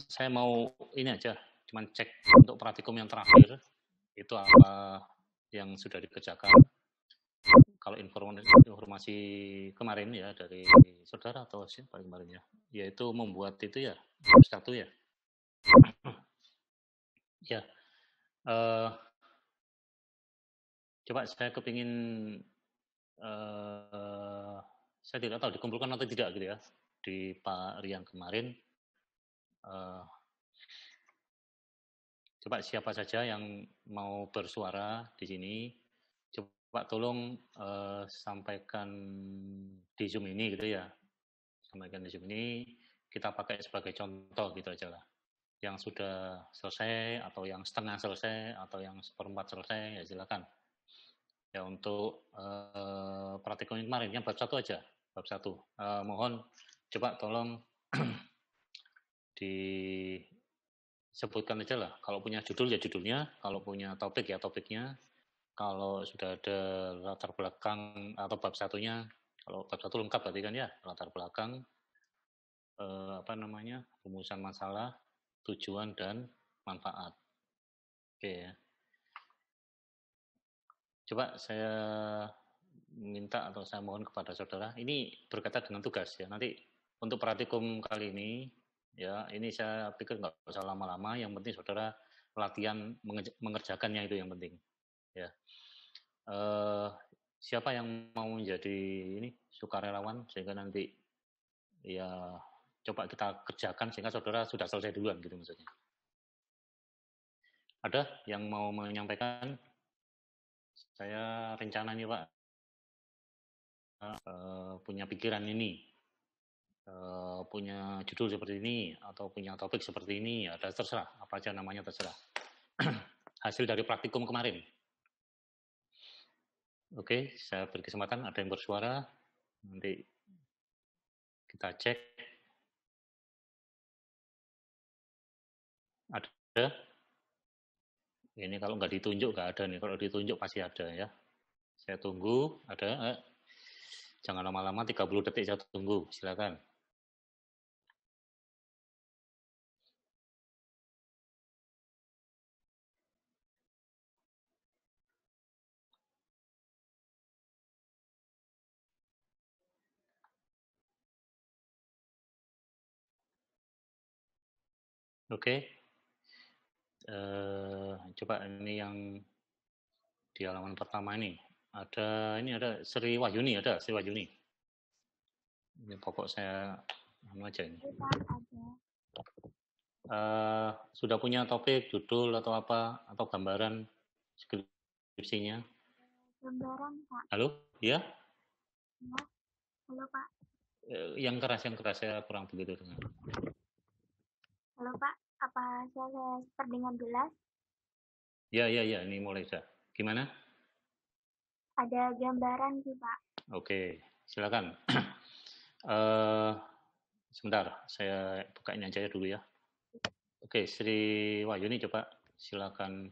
Saya mau ini aja, cuman cek untuk praktikum yang terakhir, itu apa yang sudah dikerjakan. Kalau informasi kemarin ya dari saudara atau siapa kemarin ya, yaitu membuat itu ya, satu ya. Ya, coba saya kepingin, saya tidak tahu dikumpulkan atau tidak gitu ya, di Pak Rian kemarin. Coba siapa saja yang mau bersuara di sini, coba tolong sampaikan di Zoom ini gitu ya. Sampaikan di Zoom ini, kita pakai sebagai contoh gitu aja lah. Yang sudah selesai, atau yang setengah selesai, atau yang seperempat selesai, ya silakan. Ya untuk praktikum kemarin, yang bab 1 aja. Bab 1. Mohon coba tolong disebutkan aja lah. Kalau punya judul ya judulnya, kalau punya topik ya topiknya, kalau sudah ada latar belakang atau bab satunya, kalau bab 1 lengkap berarti kan ya, latar belakang, rumusan masalah, tujuan dan manfaat. Oke ya. Coba saya minta atau saya mohon kepada saudara, ini berkaitan dengan tugas ya. Nanti untuk praktikum kali ini, ya ini saya pikir nggak usah lama-lama. Yang penting saudara latihan mengerjakannya, itu yang penting. Ya. Siapa yang mau menjadi ini sukarelawan sehingga nanti ya coba kita kerjakan sehingga saudara sudah selesai duluan gitu maksudnya. Ada yang mau menyampaikan? Saya rencana nih Pak, punya pikiran ini, punya judul seperti ini atau punya topik seperti ini, ada terserah apa aja namanya terserah. Hasil dari praktikum kemarin. Oke, saya beri kesempatan ada yang bersuara, nanti kita cek. Ada? Ini kalau nggak ditunjuk nggak ada nih, kalau ditunjuk pasti ada ya. Saya tunggu, ada. Jangan lama-lama, 30 detik saya tunggu, silakan. Oke, coba ini yang di halaman pertama ini. Ada Sri Wahyuni, ada Sri Wahyuni. Ini pokok saya aja ini. Sudah punya topik, judul atau apa, atau gambaran skripsinya? Gambaran, Pak. Halo, ya? Ya, halo Pak. Yang keras saya kurang begitu dengar. Halo Pak, apa saya terdengar jelas? Ya, ini mulai sudah. Gimana? Ada gambaran sih Pak. Oke, silakan. Sebentar, saya buka ini aja dulu ya. Oke, Sri Wahyuni coba silakan.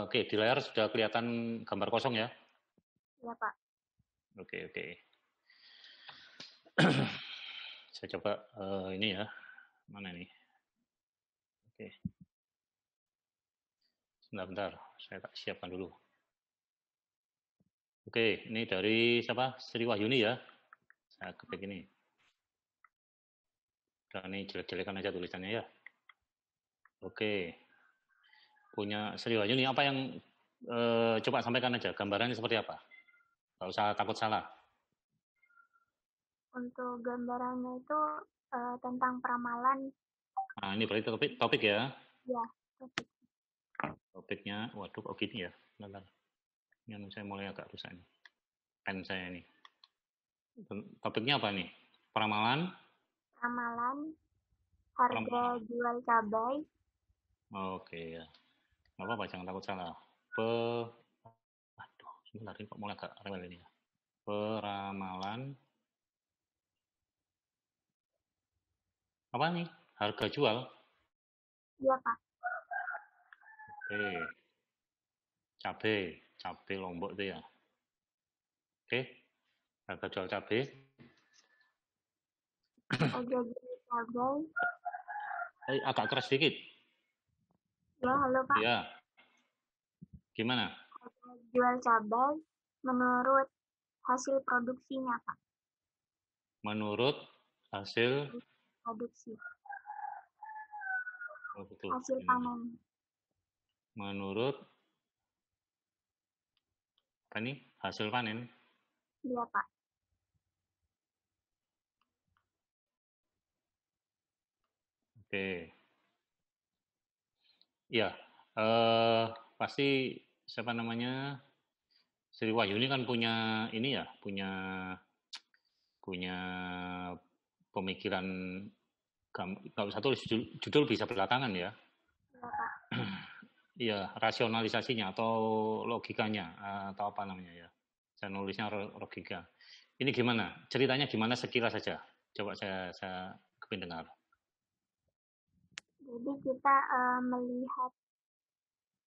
Oke, di layar sudah kelihatan gambar kosong ya? Ya Pak. Oke. Saya coba ini ya, mana nih? Oke, sebentar, saya tak siapkan dulu. Oke, ini dari siapa? Sri Wahyuni ya? Saya ketik ini. Dan ini jelek-jelekan aja tulisannya ya. Oke, punya Sri Wahyuni, apa yang coba sampaikan aja, gambarannya seperti apa? Gak usah takut salah. Untuk gambarannya itu tentang peramalan. Nah, ini berarti topik ya. Ya, topik. Topiknya, waduh kok gini ya. Bentar. Ini saya mulai agak rusak nih. Pen saya ini. Topiknya apa nih? Peramalan? Peramalan harga jual cabai. Oke ya. Nggak apa-apa, jangan takut salah. Aduh, sebentar ini kok mulai agak rewel ini ya. Peramalan apa nih? Harga jual. Iya Pak. Oke. Cabai Lombok itu ya. Oke. Harga jual cabai. harga jual cabai. Agak keras sedikit. Ya, halo Pak. Ya, gimana? Harga jual cabai menurut hasil produksinya Pak. Menurut hasil Produksi. betul. Hasil panen. Menurut apa nih? Hasil panen. Iya Pak. Oke. Ya, pasti siapa namanya? Sri Wahyuni kan punya ini ya, punya pemikiran, nggak usah tulis judul bisa belakangan ya. Iya Pak. Iya, rasionalisasinya atau logikanya atau apa namanya ya. Saya nulisnya logika. Ini gimana? Ceritanya gimana sekilas saja. Coba saya kepin dengar. Jadi kita melihat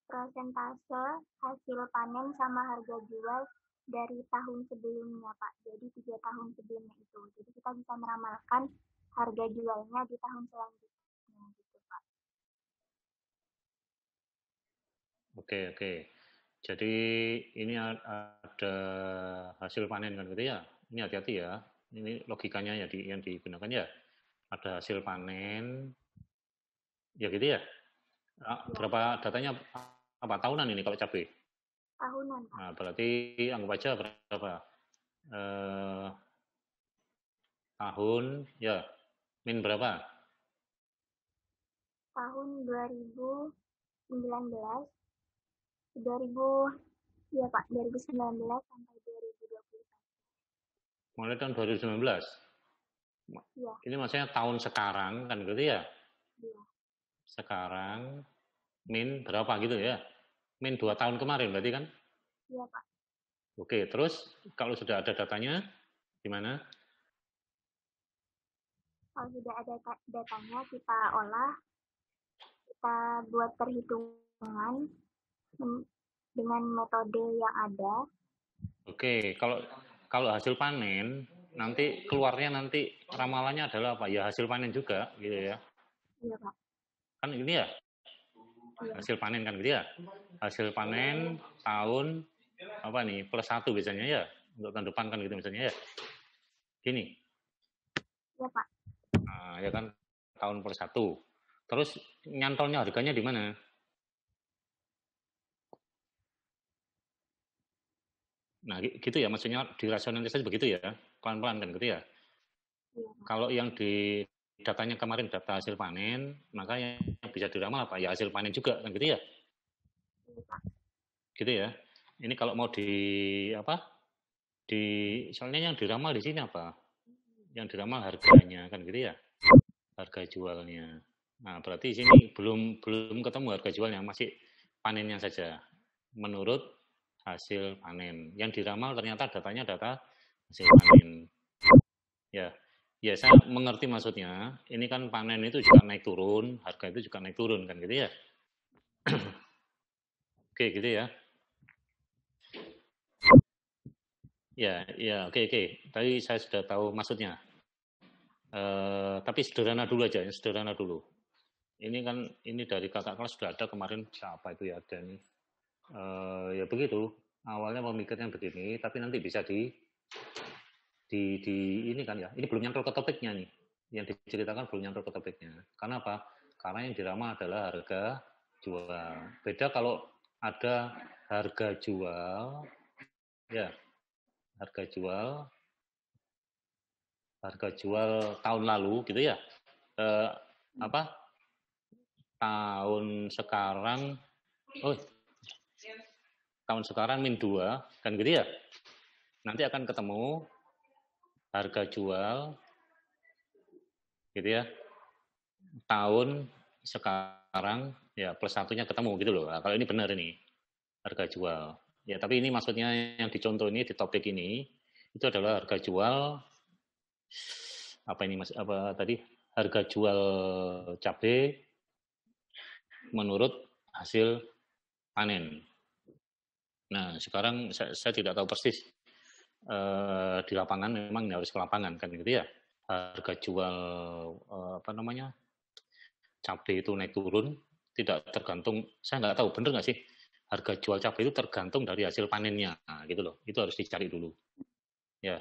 persentase hasil panen sama harga jual dari tahun sebelumnya Pak. Jadi 3 tahun sebelumnya itu. Jadi kita bisa meramalkan harga jualnya di tahun selanjutnya gitu Pak. Oke. Jadi ini ada hasil panen kan gitu ya. Ini hati-hati ya. Ini logikanya ya yang digunakan ya. Ada hasil panen. Ya gitu ya. Berapa datanya apa tahunan ini kalau cabai? Tahunan Pak. Nah, berarti anggap aja berapa? Tahun ya min berapa? Tahun 2019 ya Pak, 2019 sampai 2021. Mulai tahun 2019. Iya. Ini maksudnya tahun sekarang kan gitu ya? Iya. Sekarang min berapa gitu ya? Min 2 tahun kemarin berarti kan? Iya Pak. Oke, terus kalau sudah ada datanya gimana? Kalau sudah ada datanya kita olah, kita buat perhitungan dengan metode yang ada. Oke, kalau hasil panen nanti keluarnya nanti ramalannya adalah apa? Ya hasil panen juga gitu ya. Iya Pak. Kan ini ya? Iya. Hasil panen kan gitu ya? Hasil panen tahun apa nih? +1 biasanya ya. Untuk tahun depan kan gitu misalnya ya. Gini. Iya Pak. Nah, ya kan tahun +1. Terus nyantolnya harganya di mana? Nah, gitu ya maksudnya dirasionalisasi begitu ya. Pelan-pelan kan gitu ya. Iya. Kalau yang di datanya kemarin data hasil panen, maka yang bisa diramal apa? Ya hasil panen juga kan gitu ya. Iya Pak. Gitu ya. Ini kalau mau di apa? Soalnya yang diramal di sini apa? Yang diramal harganya kan gitu ya. Harga jualnya. Nah, berarti di sini belum ketemu harga jualnya, masih panennya saja. Menurut hasil panen. Yang diramal ternyata datanya data hasil panen. Ya, saya mengerti maksudnya. Ini kan panen itu juga naik turun, harga itu juga naik turun kan gitu ya. Oke, gitu ya. Ya, oke. Tadi saya sudah tahu maksudnya. Tapi sederhana dulu aja, sederhana dulu. Ini kan dari kakak kelas sudah ada kemarin siapa itu ya ada nih. Ya begitu. Awalnya memikirnya begini, tapi nanti bisa di ini kan ya. Ini belum nyantol ke topiknya nih. Yang diceritakan belum nyantol ke topiknya. Karena apa? Karena yang diramal adalah harga jual. Beda kalau ada harga jual, ya harga jual tahun lalu gitu ya. Apa? Tahun sekarang, tahun sekarang min 2 kan gitu ya. Nanti akan ketemu harga jual gitu ya. Tahun sekarang ya +1-nya ketemu gitu loh. Nah, kalau ini benar ini harga jual. Ya, tapi ini maksudnya yang dicontoh ini di topik ini itu adalah harga jual apa ini Mas? Apa tadi? Harga jual cabai menurut hasil panen. Nah, sekarang saya tidak tahu persis di lapangan memang harus ke lapangan kan gitu ya. harga jual cabai itu naik turun, tidak tergantung, saya nggak tahu bener nggak sih, harga jual cabai itu tergantung dari hasil panennya, nah, gitu loh, itu harus dicari dulu, ya,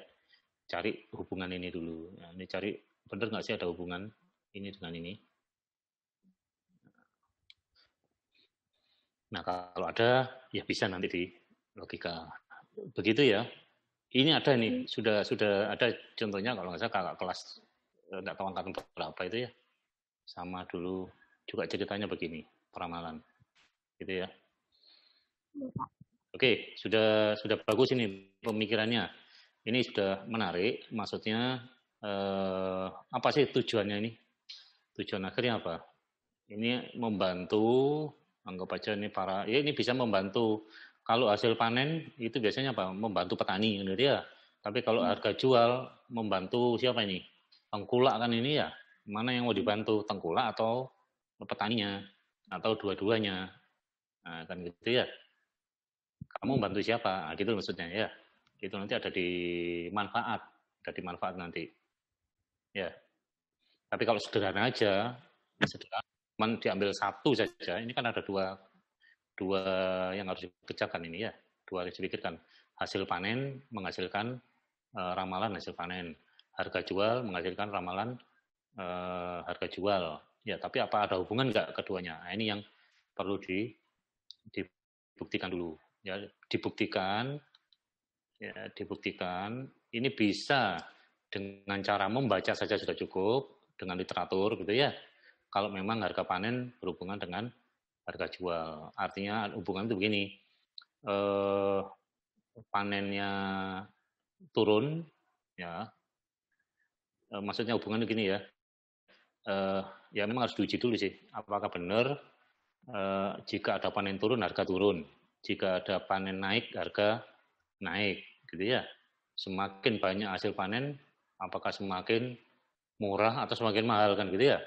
cari hubungan ini dulu, nah, ini cari bener nggak sih ada hubungan ini dengan ini. Nah kalau ada, ya bisa nanti di logika, begitu ya. Ini ada nih, sudah ada contohnya kalau nggak salah kakak kelas, nggak tahu angkatan berapa itu ya, sama dulu juga ceritanya begini, peramalan, gitu ya. Oke, sudah bagus ini pemikirannya. Ini sudah menarik, maksudnya apa sih tujuannya ini? Tujuan akhirnya apa? Ini membantu, anggap aja ini ini bisa membantu. Kalau hasil panen itu biasanya apa? Membantu petani, gitu ya. Tapi kalau harga jual membantu siapa ini? Tengkulak kan ini ya. Mana yang mau dibantu? Tengkulak atau petaninya? Atau dua-duanya? Nah, kan gitu ya. Kamu bantu siapa? Nah, gitu maksudnya ya. Itu nanti ada di manfaat nanti. Ya. Tapi kalau sederhana aja, cuman diambil satu saja. Ini kan ada dua yang harus dikerjakan ini ya. Dua harus dipikirkan. Hasil panen menghasilkan ramalan hasil panen. Harga jual menghasilkan ramalan harga jual. Ya, tapi apa ada hubungan nggak keduanya? Nah, ini yang perlu dibuktikan dulu. Ya, dibuktikan ini bisa dengan cara membaca saja sudah cukup, dengan literatur gitu ya. Kalau memang harga panen berhubungan dengan harga jual, artinya hubungan itu begini, panennya turun, ya, maksudnya hubungannya gini ya, ya memang harus diuji dulu sih, apakah benar jika ada panen turun harga turun, jika ada panen naik harga naik, gitu ya. Semakin banyak hasil panen, apakah semakin murah atau semakin mahal kan gitu ya?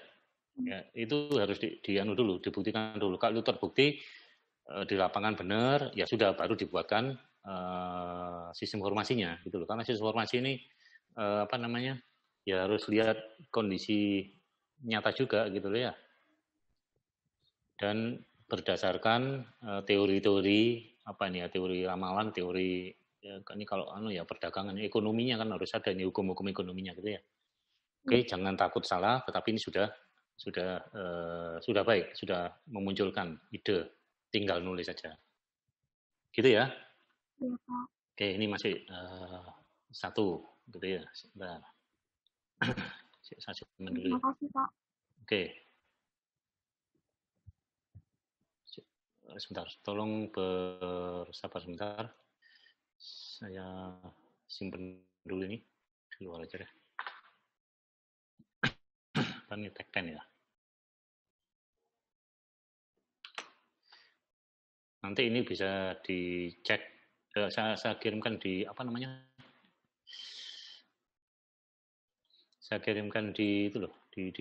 Ya itu harus dianu dulu, dibuktikan dulu. Kalau itu terbukti di lapangan benar, ya sudah baru dibuatkan sistem informasinya gitu loh. Karena sistem informasi ini ya harus lihat kondisi nyata juga gitu loh ya. Dan berdasarkan teori-teori teori ramalan, teori ya, ini kalau perdagangan ekonominya kan harus ada ini hukum-hukum ekonominya gitu ya. Oke, jangan takut salah, tetapi ini sudah baik, sudah memunculkan ide, tinggal nulis saja. Gitu ya. Oke, ini masih satu gitu ya. Sebentar. Saya coba dulu. Terima kasih, Pak. Oke. Sebentar, tolong bersabar sebentar. Saya simpen dulu ini di luar aja deh. Kan ini tag pen ya. Nanti ini bisa dicek. Saya kirimkan di saya kirimkan di itu loh di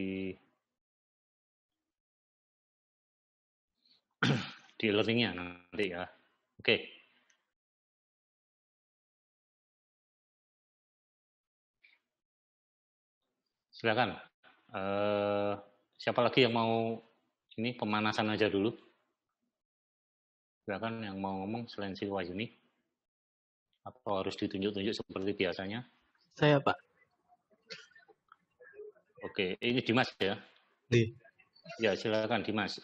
di learningnya nanti ya. Oke. Silakan. Siapa lagi yang mau ini pemanasan aja dulu? Silakan yang mau ngomong selain si Wahyuni. Atau harus ditunjuk-tunjuk seperti biasanya? Saya, Pak. Oke, ini Dimas ya? Di. Ya, silakan Dimas.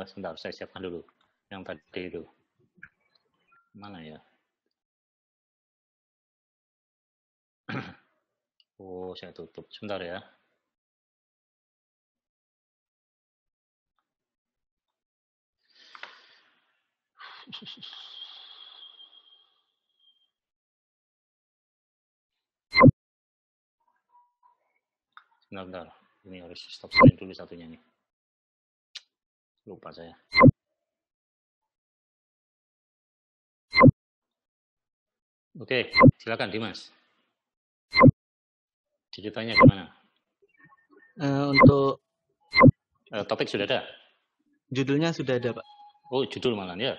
Sebentar, saya siapkan dulu. Yang tadi itu. Mana ya? Oh, saya tutup. Sebentar ya. Bentar. Ini harus stop screen dulu satunya nih. Lupa saya. Oke, silakan Dimas. Ceritanya gimana? Untuk topik sudah ada? Judulnya sudah ada, Pak. Oh, judul malah ya?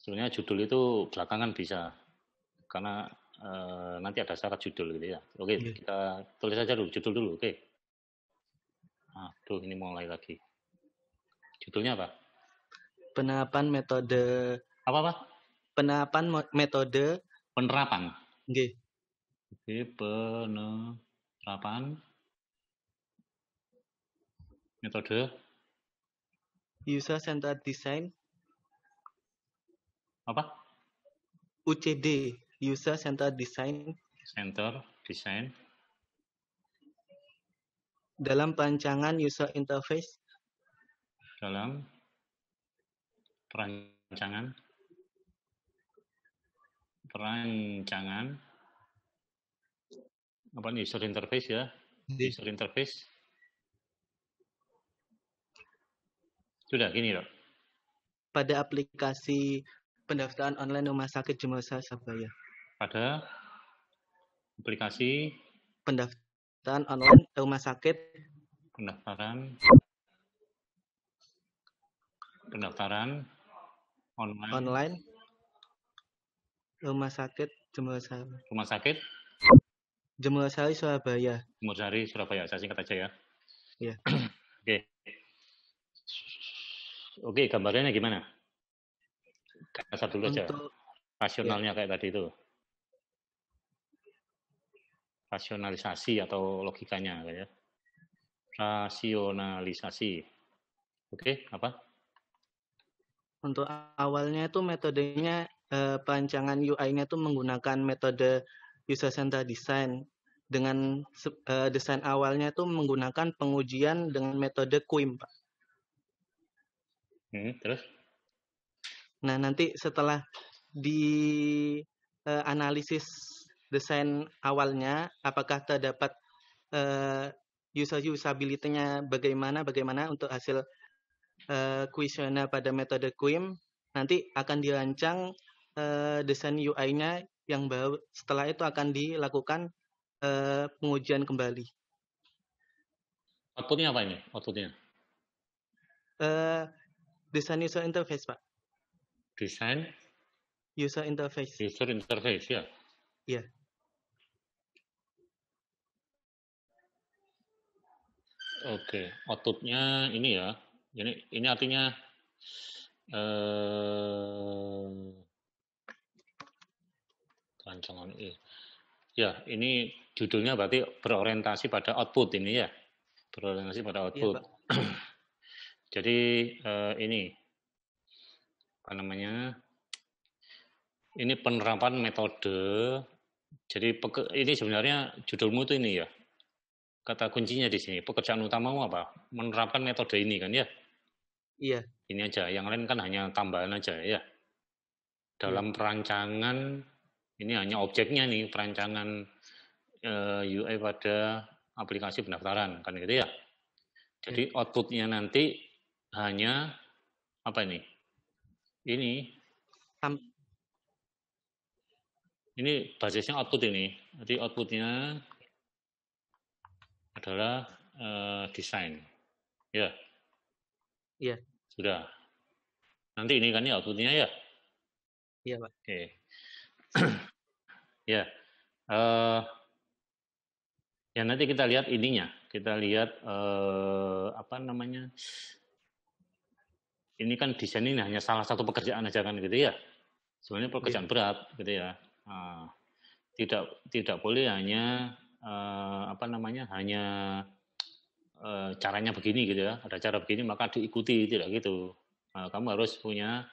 Sebenarnya judul itu belakangan bisa. Karena nanti ada syarat judul gitu ya. Oke, Iya. kita tulis aja dulu judul dulu. Oke. Aduh, ini mulai lagi. Judulnya apa? Penerapan metode Apa? metode Penerapan. nggih. Oke, penerapan metode User Centered Design apa? UCD, User Centered Design Center Design dalam perancangan user interface dalam perancangan apa nih, user interface ya? nggih. User interface. Sudah gini loh. Pada aplikasi pendaftaran online Rumah Sakit Jurusan Surabaya. Pada aplikasi Pendaftaran online Rumah Sakit pendaftaran online Rumah Sakit Jembersari Surabaya. Jembersari Surabaya. Saya singkat aja ya. Iya. Oke, gambarnya gimana? Kasar dulu aja. Rasionalnya kayak tadi itu. Rasionalisasi atau logikanya ya. Rasionalisasi. Oke, apa? Untuk awalnya itu metodenya perancangan UI-nya itu menggunakan metode user centered design. Dengan desain awalnya itu menggunakan pengujian dengan metode QUIM, Pak. Terus? Nah, nanti setelah di analisis desain awalnya, apakah terdapat usability-nya bagaimana untuk hasil kuesioner pada metode QUIM, nanti akan dirancang desain UI-nya yang baru. Setelah itu akan dilakukan pengujian kembali. Outputnya apa ini? Outputnya? Desain user interface, Pak. Desain user interface. User interface ya. Iya. Oke, outputnya ini ya. Ini artinya rancangan ini. Ya, ini judulnya berarti berorientasi pada output ini ya. Berorientasi pada output. Iya, Pak. Jadi ini apa namanya? Ini penerapan metode. Jadi ini sebenarnya judulmu itu ini ya. Kata kuncinya di sini, pekerjaan utamamu apa? Menerapkan metode ini kan ya? Iya. Ini aja, yang lain kan hanya tambahan aja ya. Dalam perancangan, ini hanya objeknya nih, perancangan UI pada aplikasi pendaftaran, kan gitu ya. Jadi outputnya nanti hanya apa ini? Ini basisnya output ini. Jadi outputnya adalah desain. Ya. Iya. Sudah. Nanti ini kan ya outputnya ya? Iya, Pak. Oke. Ya. Ya nanti kita lihat ininya. Kita lihat apa namanya? Ini kan desain ini hanya salah satu pekerjaan aja kan gitu ya. Sebenarnya pekerjaan berat gitu ya. Tidak boleh hanya apa namanya? Hanya caranya begini gitu ya. Ada cara begini maka diikuti, tidak gitu. Kamu harus punya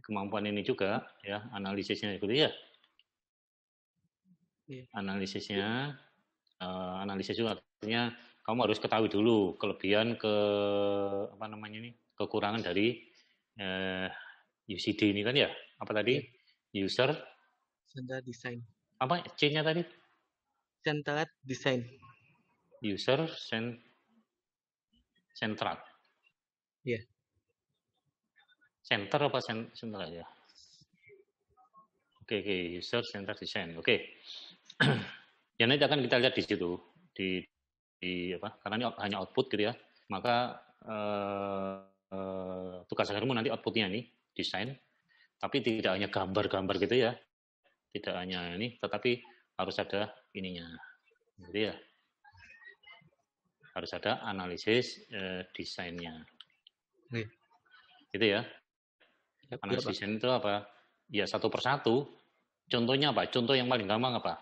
kemampuan ini juga ya, analisisnya gitu ya. Analisisnya analisis juga artinya kamu harus ketahui dulu kelebihan apa namanya ini, kekurangan dari UCD ini kan ya. Apa tadi? User Centered Design. Apa C-nya tadi? Centered Design. User centered. Iya. Center apa centered ya? Oke, user centered design. Oke. Ya nanti akan kita lihat di situ di apa? Karena ini hanya output gitu ya. Maka tugas akhirmu nanti outputnya nih desain. Tapi tidak hanya gambar-gambar gitu ya. Tidak hanya ini, tetapi harus ada ininya. Jadi ya, harus ada analisis desainnya. Oke. Gitu ya. Ya, Analisis Pak. desain itu apa? Ya satu persatu. Contohnya apa? Contoh yang paling gampang apa?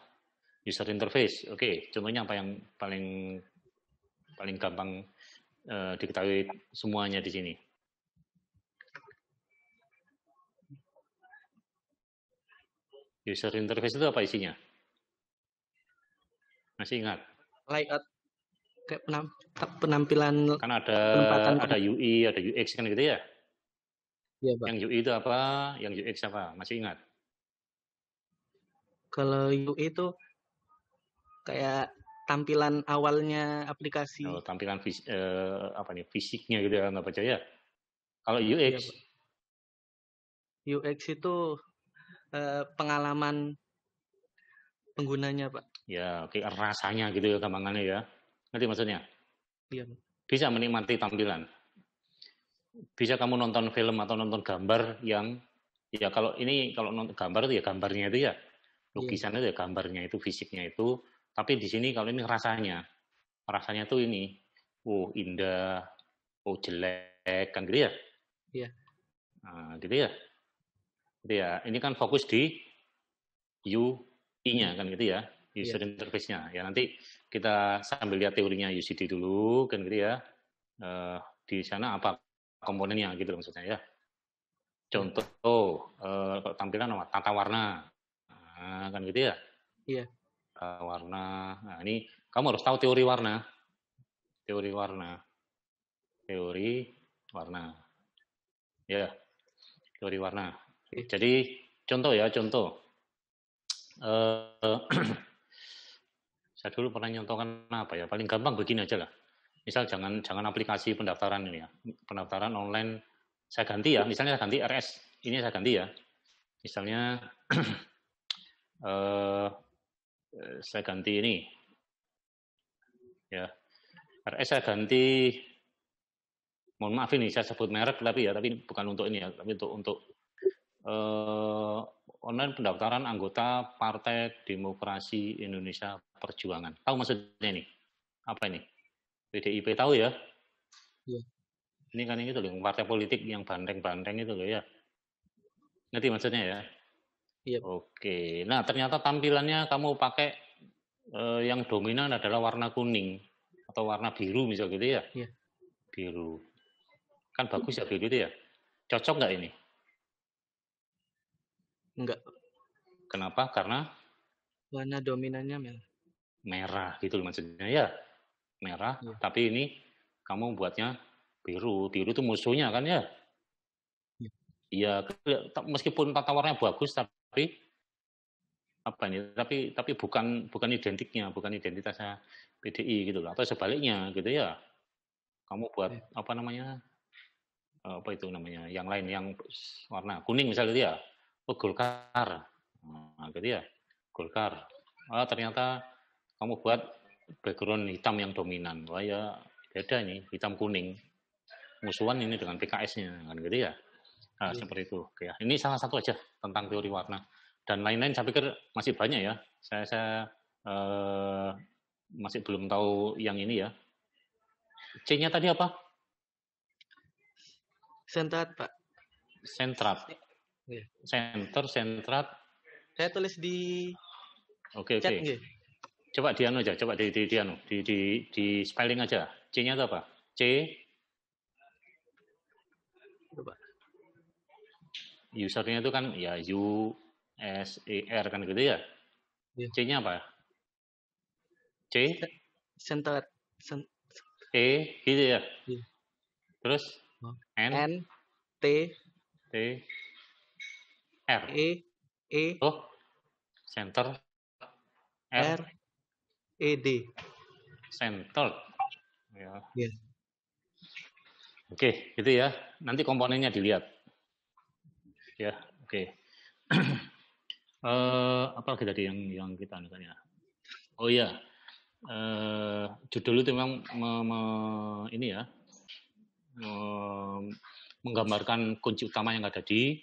User interface. Oke, contohnya apa yang paling gampang diketahui semuanya di sini? User interface itu apa isinya? Masih ingat? Layout kayak penampilan Kan penempatan ada UI, ada UX kan gitu ya? ya, Pak. Yang UI itu apa? Yang UX apa? Masih ingat? Kalau UI itu kayak tampilan awalnya aplikasi. Oh, tampilan apa nih fisiknya gitu ya, nggak baca ya? Kalau Iya, UX, Pak. UX itu pengalaman penggunanya, Pak. ya kayak rasanya gitu ya gampangannya ya. Ngerti maksudnya? Iya, Pak. Bisa menikmati tampilan. Bisa kamu nonton film atau nonton gambar yang ya kalau nonton gambar itu ya gambarnya itu ya, Iya. lukisan itu ya gambarnya itu, fisiknya itu. Tapi di sini kalau ini rasanya tuh ini, indah, jelek kan gitu ya? Iya. Nah, gitu ya. Gitu ya. Ini kan fokus di UI-nya kan gitu ya, user interface-nya. Ya nanti kita sambil lihat teorinya UCD dulu kan gitu ya. Di sana apa komponennya gitu maksudnya ya. Contoh tampilan apa? Tata warna. Nah, kan gitu ya. Iya. Warna. Nah, ini kamu harus tahu teori warna. Teori warna. Ya, teori warna. Jadi contoh ya, contoh. Saya dulu pernah nyontohkan apa ya? Paling gampang begini aja lah. Misal jangan aplikasi pendaftaran ini ya. Pendaftaran online saya ganti ya. Misalnya saya ganti RS. Ini saya ganti ya. Misalnya saya ganti ini. Ya. RS saya ganti, mohon maaf ini saya sebut merek tapi bukan untuk ini ya, tapi untuk online pendaftaran anggota Partai Demokrasi Indonesia Perjuangan. Tahu maksudnya ini? Apa ini? PDIP tahu ya? Iya. Ini kan itu loh, partai politik yang banteng-banteng itu loh ya. Ngerti maksudnya ya? Iya. Oke. Nah, ternyata tampilannya kamu pakai yang dominan adalah warna kuning atau warna biru misal gitu ya? Iya. Biru. Kan bagus ya biru itu ya? Cocok nggak ini? Enggak. Kenapa? Karena warna dominannya merah gitu loh maksudnya ya. Merah, Iya. tapi ini kamu buatnya biru. Biru itu musuhnya kan ya? Iya, meskipun tata warnanya bagus tapi apa ini? Tapi bukan identiknya, bukan identitasnya PDI gitu loh. Atau sebaliknya gitu ya. Kamu buat apa namanya? Apa itu namanya? Yang lain yang warna kuning misalnya gitu ya. Golkar. Nah, gitu ya. Golkar. Ternyata kamu buat background hitam yang dominan. Wah ya beda nih, hitam kuning. Musuhan ini dengan PKS-nya kan gitu ya. Nah, seperti itu. Oke, ya. Ini salah satu aja tentang teori warna. Dan lain-lain saya pikir masih banyak ya. Saya masih belum tahu yang ini ya. C-nya tadi apa? Sentrat, Pak. Sentrat. Iya. Sentrat. Saya tulis di Oke. Coba di anu aja, coba di spelling aja. C-nya itu apa? C. Coba. Usernya itu kan ya USER kan gitu ya. Iya. C-nya apa? C. Sentrat. E gitu ya. Iya. Terus N T R. E Center R E D. Center. Ya. Yes. Oke, gitu ya. Nanti komponennya dilihat. Ya, oke. Apa lagi tadi yang kita anukan ya? Oh iya. Judul itu memang ini ya. Menggambarkan kunci utama yang ada di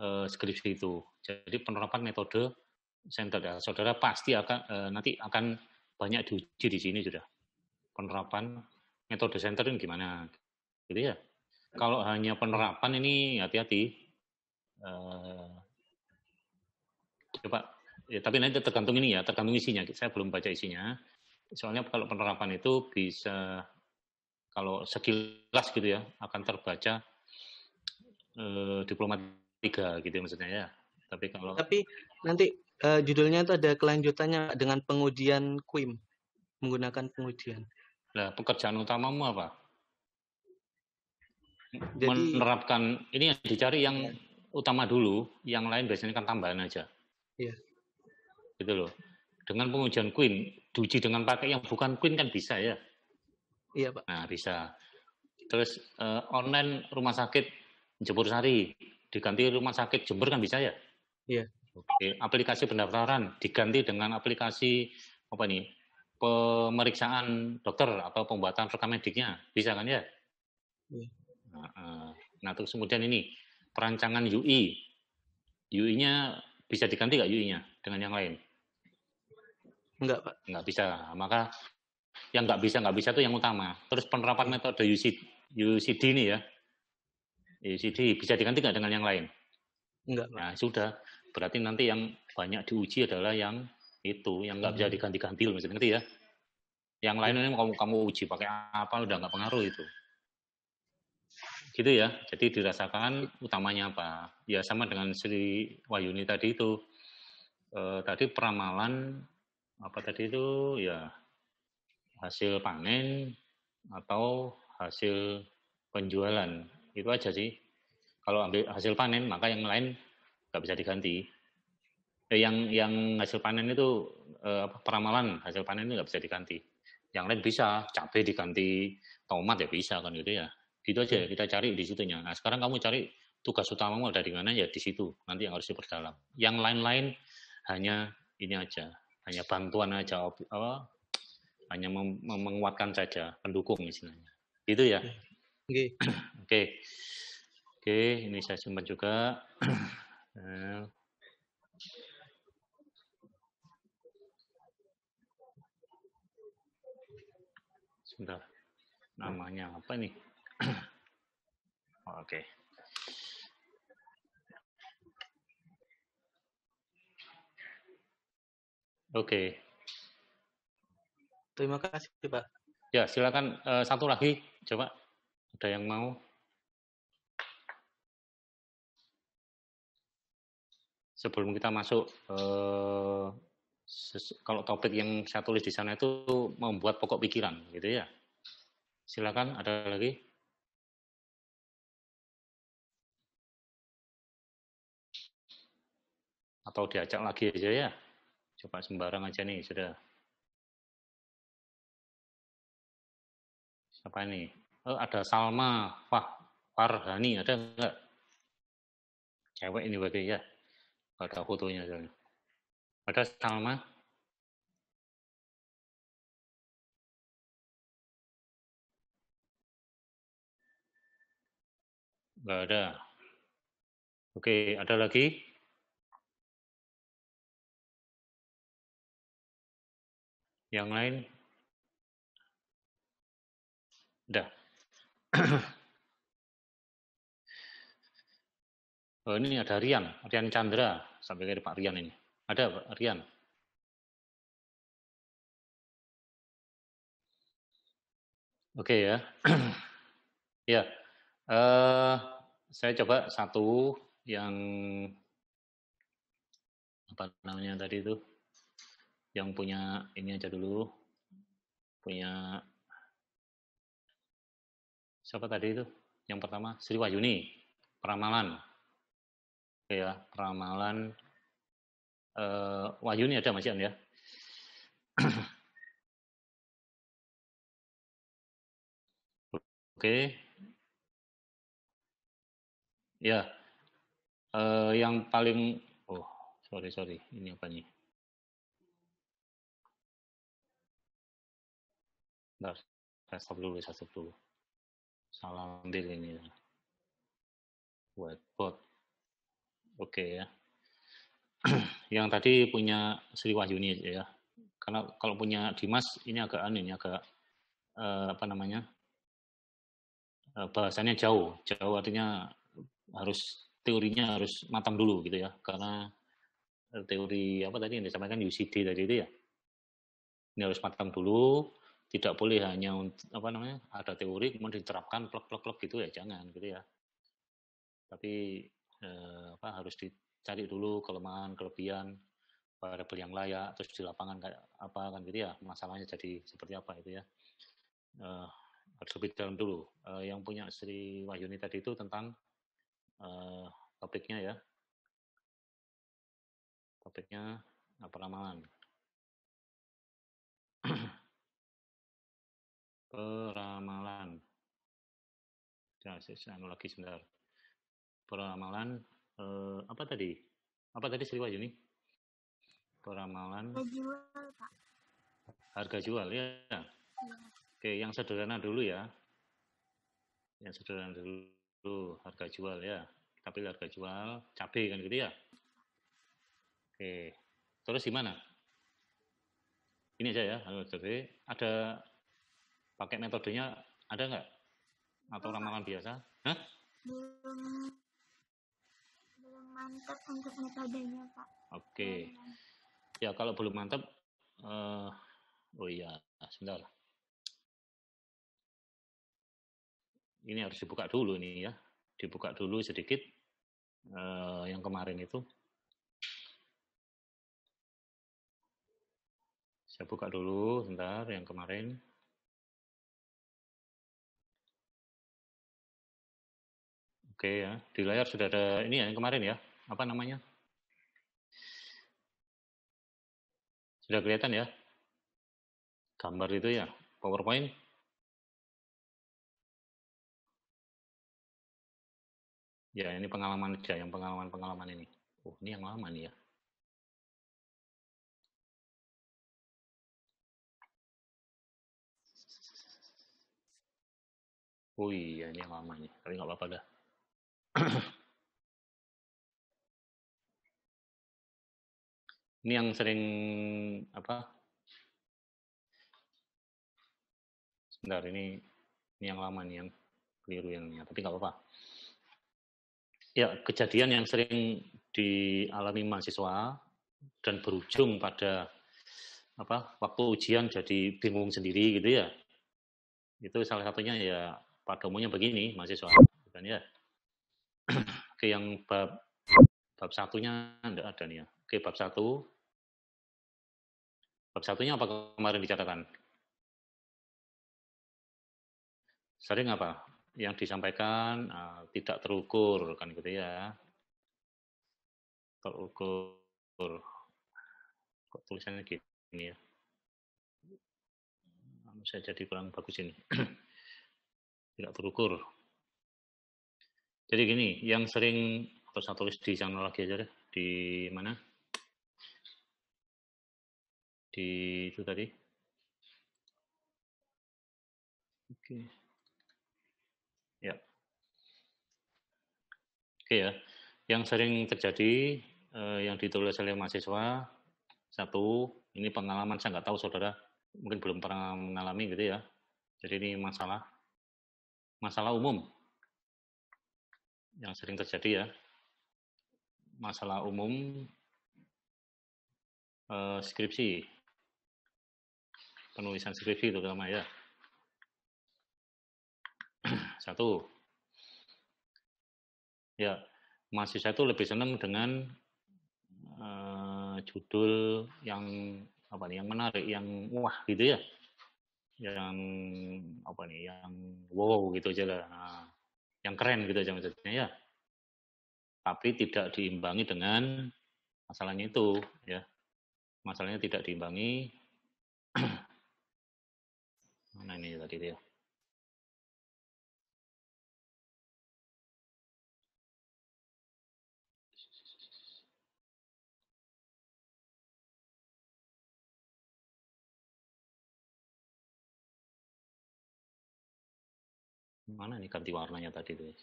skripsi itu. Jadi penerapan metode center ya, saudara pasti akan nanti akan banyak diuji di sini sudah. Penerapan metode center ini gimana, gitu ya. Kalau hanya penerapan ini hati-hati. Coba, ya, tapi nanti tergantung ini ya, tergantung isinya. Saya belum baca isinya. Soalnya kalau penerapan itu bisa, kalau sekilas gitu ya, akan terbaca diplomat 3 gitu ya maksudnya ya. Tapi nanti judulnya itu ada kelanjutannya dengan pengujian QUIM, menggunakan pengujian. Nah, pekerjaan utamamu apa? Jadi, menerapkan ini yang dicari yang utama dulu, yang lain biasanya kan tambahan aja. Iya. Gitu loh. Dengan pengujian QUIM, diuji dengan pakai yang bukan QUIM kan bisa ya? Iya, Pak. Nah, bisa. Terus online rumah sakit Jemur Sari diganti rumah sakit Jember kan bisa ya? Iya. Oke, aplikasi pendaftaran diganti dengan aplikasi apa nih? Pemeriksaan dokter atau pembuatan rekam mediknya, bisa kan ya? Iya. Nah, terus kemudian ini perancangan UI, UI-nya bisa diganti nggak UI-nya dengan yang lain? Enggak, Pak. Nggak bisa. Maka yang nggak bisa itu yang utama. Terus penerapan metode UCD ini ya, UCD bisa diganti nggak dengan yang lain? Enggak, Pak. Nah, sudah. Berarti nanti yang banyak diuji adalah yang itu, yang nggak bisa diganti-ganti loh, maksudnya ngerti ya? Yang lain ini kamu uji pakai apa udah nggak pengaruh itu. Gitu ya. Jadi dirasakan utamanya apa? Ya sama dengan Sri Wahyuni tadi itu. Tadi peramalan apa tadi itu ya hasil panen atau hasil penjualan. Itu aja sih. Kalau ambil hasil panen maka yang lain nggak bisa diganti. Yang hasil panen itu peramalan hasil panen itu nggak bisa diganti. Yang lain bisa, cabai diganti tomat ya bisa kan gitu ya. Gitu aja kita cari di situnya. Nah sekarang kamu cari tugas utamamu ada di mana ya di situ. Nanti yang harus diperdalam. Yang lain-lain hanya ini aja, hanya bantuan aja, hanya menguatkan saja, pendukung istilahnya. Gitu ya. Oke. Oke, ini saya simpan juga. Sebentar. Namanya apa nih? Oke. Oke. Terima kasih, Pak. Ya, silakan satu lagi, coba. Ada yang mau? Sebelum kita masuk, kalau topik yang saya tulis di sana itu membuat pokok pikiran, gitu ya. Silakan, ada lagi? Atau diajak lagi aja ya? Coba sembarang aja nih, sudah. Siapa ini? Ada Salma Farhani, ada enggak? Cewek ini berarti ya? Ada fotonya soalnya. Ada Salma? Enggak ada. Oke, ada lagi? Yang lain? Udah. Oh, ini ada Rian Chandra, sampai ke Pak Rian ini. Ada Pak Rian? Oke ya. Ya, saya coba satu yang apa namanya tadi itu, yang punya ini aja dulu, punya siapa tadi itu? Yang pertama Sri Wahyuni, peramalan. Oke ya, peramalan Wahyuni ada Mas Ian ya? Oke. Ya, yang paling, sorry, ini apa nih? Bentar, saya stop dulu. Salah ambil ini. Whiteboard. Oke ya. Yang tadi punya Sri Wahyuni ya. Karena kalau punya Dimas ini agak apa namanya? Bahasanya jauh artinya teorinya harus matang dulu gitu ya. Karena teori apa tadi yang disampaikan UCD tadi itu ya. Ini harus matang dulu, tidak boleh hanya apa namanya? Ada teori kemudian diterapkan plek gitu ya, jangan gitu ya. Tapi harus dicari dulu kelemahan, kelebihan, variabel yang layak, terus di lapangan kayak apa kan gitu ya, masalahnya jadi seperti apa itu ya. Harus lebih dalam dulu. Yang punya Sri Wahyuni tadi itu tentang topiknya ya, peramalan. Peramalan. Ya, saya lagi sebentar. Peramalan apa tadi? Apa tadi Sri Wahyuni? Peramalan. Harga jual, Pak. Harga jual ya. Oke, yang sederhana dulu ya. Yang sederhana dulu harga jual ya. Kita pilih harga jual, cabai kan gitu ya. Oke. Terus gimana? Ini aja ya, cabai. Ada pakai metodenya ada nggak? Atau ramalan biasa? Hah? Belum mantap untuk metodenya, Pak. Oke. Ya kalau belum mantap, oh iya, sebentar. Ini harus dibuka dulu nih ya. Dibuka dulu sedikit yang kemarin itu. Saya buka dulu sebentar yang kemarin. Oke ya, di layar sudah ada ini ya yang kemarin ya. Apa namanya? Sudah kelihatan ya? Gambar itu ya, PowerPoint. Ya, ini pengalaman aja, yang pengalaman ini. Oh, ini yang lama nih ya. Oh iya, ini yang lama nih. Tapi nggak apa-apa dah. Ini yang sering apa? Sebentar, ini yang lama nih, yang keliru yang ini. Tapi nggak apa-apa. Ya, kejadian yang sering dialami mahasiswa dan berujung pada apa? Waktu ujian jadi bingung sendiri gitu ya. Itu salah satunya ya pada umumnya begini mahasiswa, kan ya. Oke, yang bab satunya enggak ada nih ya. Oke, bab satunya apa kemarin dicatakan? Sering apa? Yang disampaikan tidak terukur kan gitu ya. Terukur. Kok tulisannya gini ya? Saya jadi kurang bagus ini. Tidak terukur. Jadi gini, yang sering atau saya tulis di sana lagi aja deh. Di mana? Di itu tadi. Oke. Ya. Oke ya. Yang sering terjadi yang ditulis oleh mahasiswa satu, ini pengalaman saya nggak tahu saudara mungkin belum pernah mengalami gitu ya. Jadi ini masalah umum yang sering terjadi ya. Masalah umum skripsi, penulisan skripsi terutama ya. Satu, ya mahasiswa itu lebih senang dengan judul yang apa nih, yang menarik, yang wah gitu ya, yang apa nih, yang wow gitu aja lah, yang keren gitu aja maksudnya ya. Tapi tidak diimbangi dengan masalahnya itu ya. Masalahnya tidak diimbangi mana ini tadi ya. Mana nih ganti warnanya tadi tuh.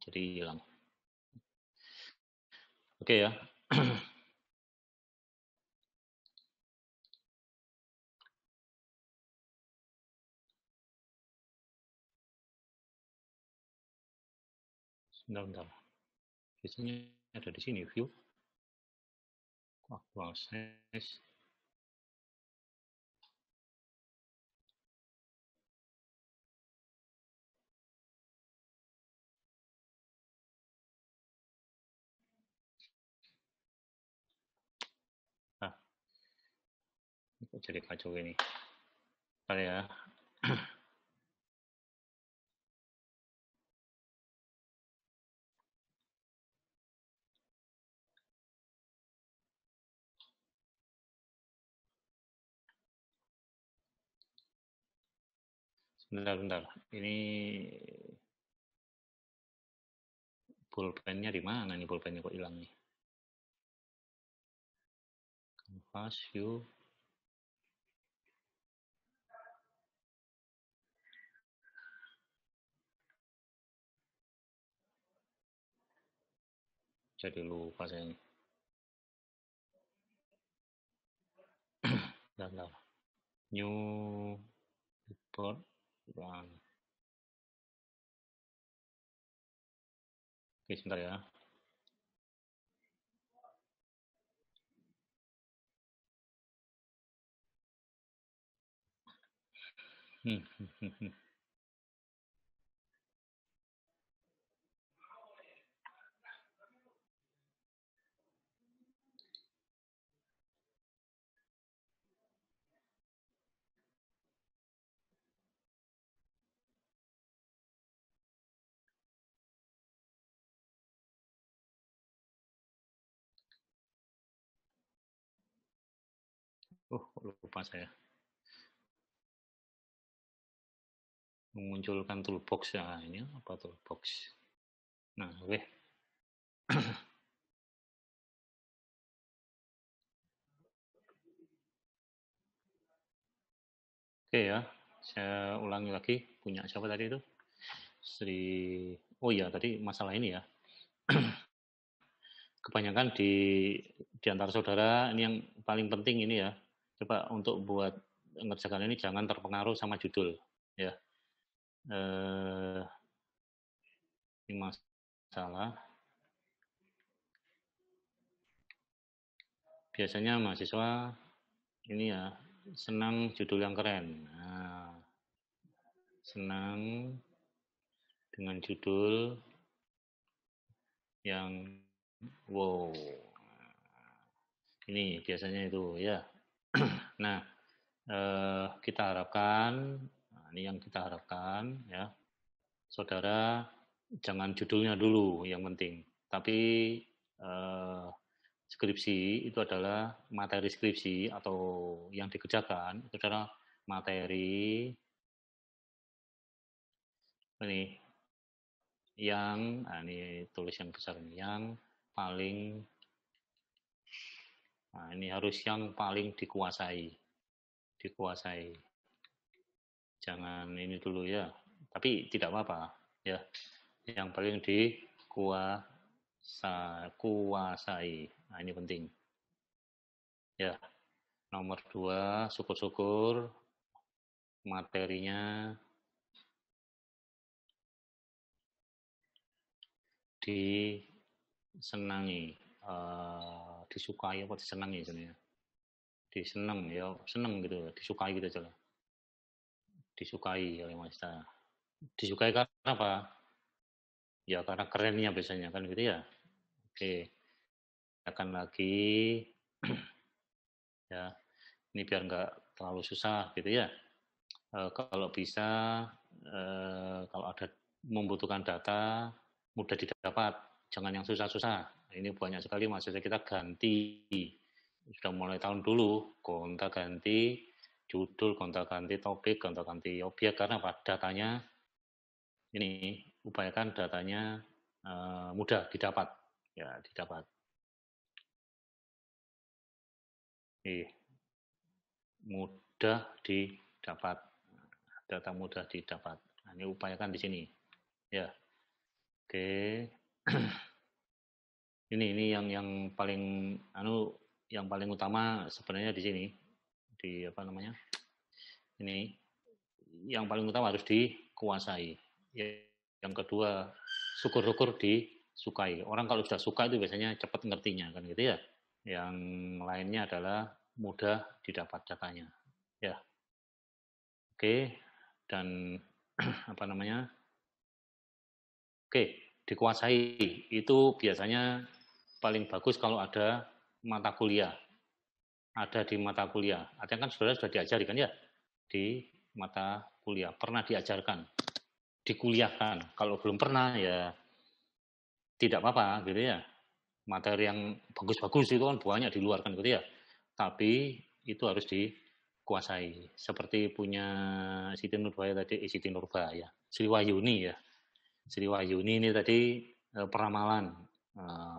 Jadi hilang. Oke ya. Sebentar. Biasanya ada di sini view. Akses. Nah, kok jadi kacau ini. Bentar ya. Bentar. Ini pulpennya di mana nih? Pulpennya kok hilang nih? Canvas view. Jadi lupa saya ini. Bentar. New report. Run. Oke, sebentar ya. Lupa saya. Memunculkan toolbox ya. Ini apa toolbox? Nah, oke. Oke ya, saya ulangi lagi. Punya siapa tadi itu? Sri. Oh iya, tadi masalah ini ya. Kebanyakan di antara saudara ini yang paling penting ini ya. Coba untuk buat ngerjakan ini jangan terpengaruh sama judul ya. Ini masalah. Biasanya mahasiswa ini ya senang judul yang keren. Nah, senang dengan judul yang wow. Ini biasanya itu ya. Nah, kita harapkan, ini yang kita harapkan ya, saudara jangan judulnya dulu yang penting, tapi skripsi itu adalah materi skripsi atau yang dikerjakan itu adalah materi ini yang, ini tulis yang besar ini, yang paling, nah ini harus yang paling dikuasai, jangan ini dulu ya, tapi tidak apa-apa ya, yang paling kuasai. Nah, ini penting. Ya. Nomor 2, syukur-syukur materinya disenangi, disukai apa disenangi sebenarnya. Disenang ya, senang gitu, disukai gitu aja lah. Disukai oleh master. Disukai karena apa? Ya karena kerennya biasanya kan gitu ya. Oke. Akan lagi ya. Ini biar nggak terlalu susah gitu ya. Kalau bisa, kalau ada membutuhkan data mudah didapat, jangan yang susah-susah. Ini banyak sekali maksudnya kita ganti. Sudah mulai tahun dulu, gonta ganti judul, gonta ganti topik, gonta ganti objek karena apa? Datanya ini upayakan datanya mudah didapat, ya didapat. Mudah didapat, data mudah didapat. Nah, ini upayakan di sini, ya. Oke. Ini yang paling yang paling utama sebenarnya di sini, di apa namanya, ini yang paling utama harus dikuasai. Yang kedua, syukur-syukur disukai. Orang kalau sudah suka itu biasanya cepat ngertinya kan gitu ya. Yang lainnya adalah mudah didapat datanya. Ya. Oke. Dan apa namanya? Oke, dikuasai itu biasanya paling bagus kalau ada mata kuliah. Ada di mata kuliah. Artinya kan saudara sudah diajari kan ya? Di mata kuliah. Pernah diajarkan. Dikuliahkan. Kalau belum pernah ya tidak apa-apa gitu ya. Materi yang bagus-bagus itu kan banyak di luar kan gitu ya. Tapi itu harus dikuasai. Seperti punya Siti Nurbaya tadi, Siti Nurbaya, Sri Wahyuni ya. Sri Wahyuni ini tadi peramalan.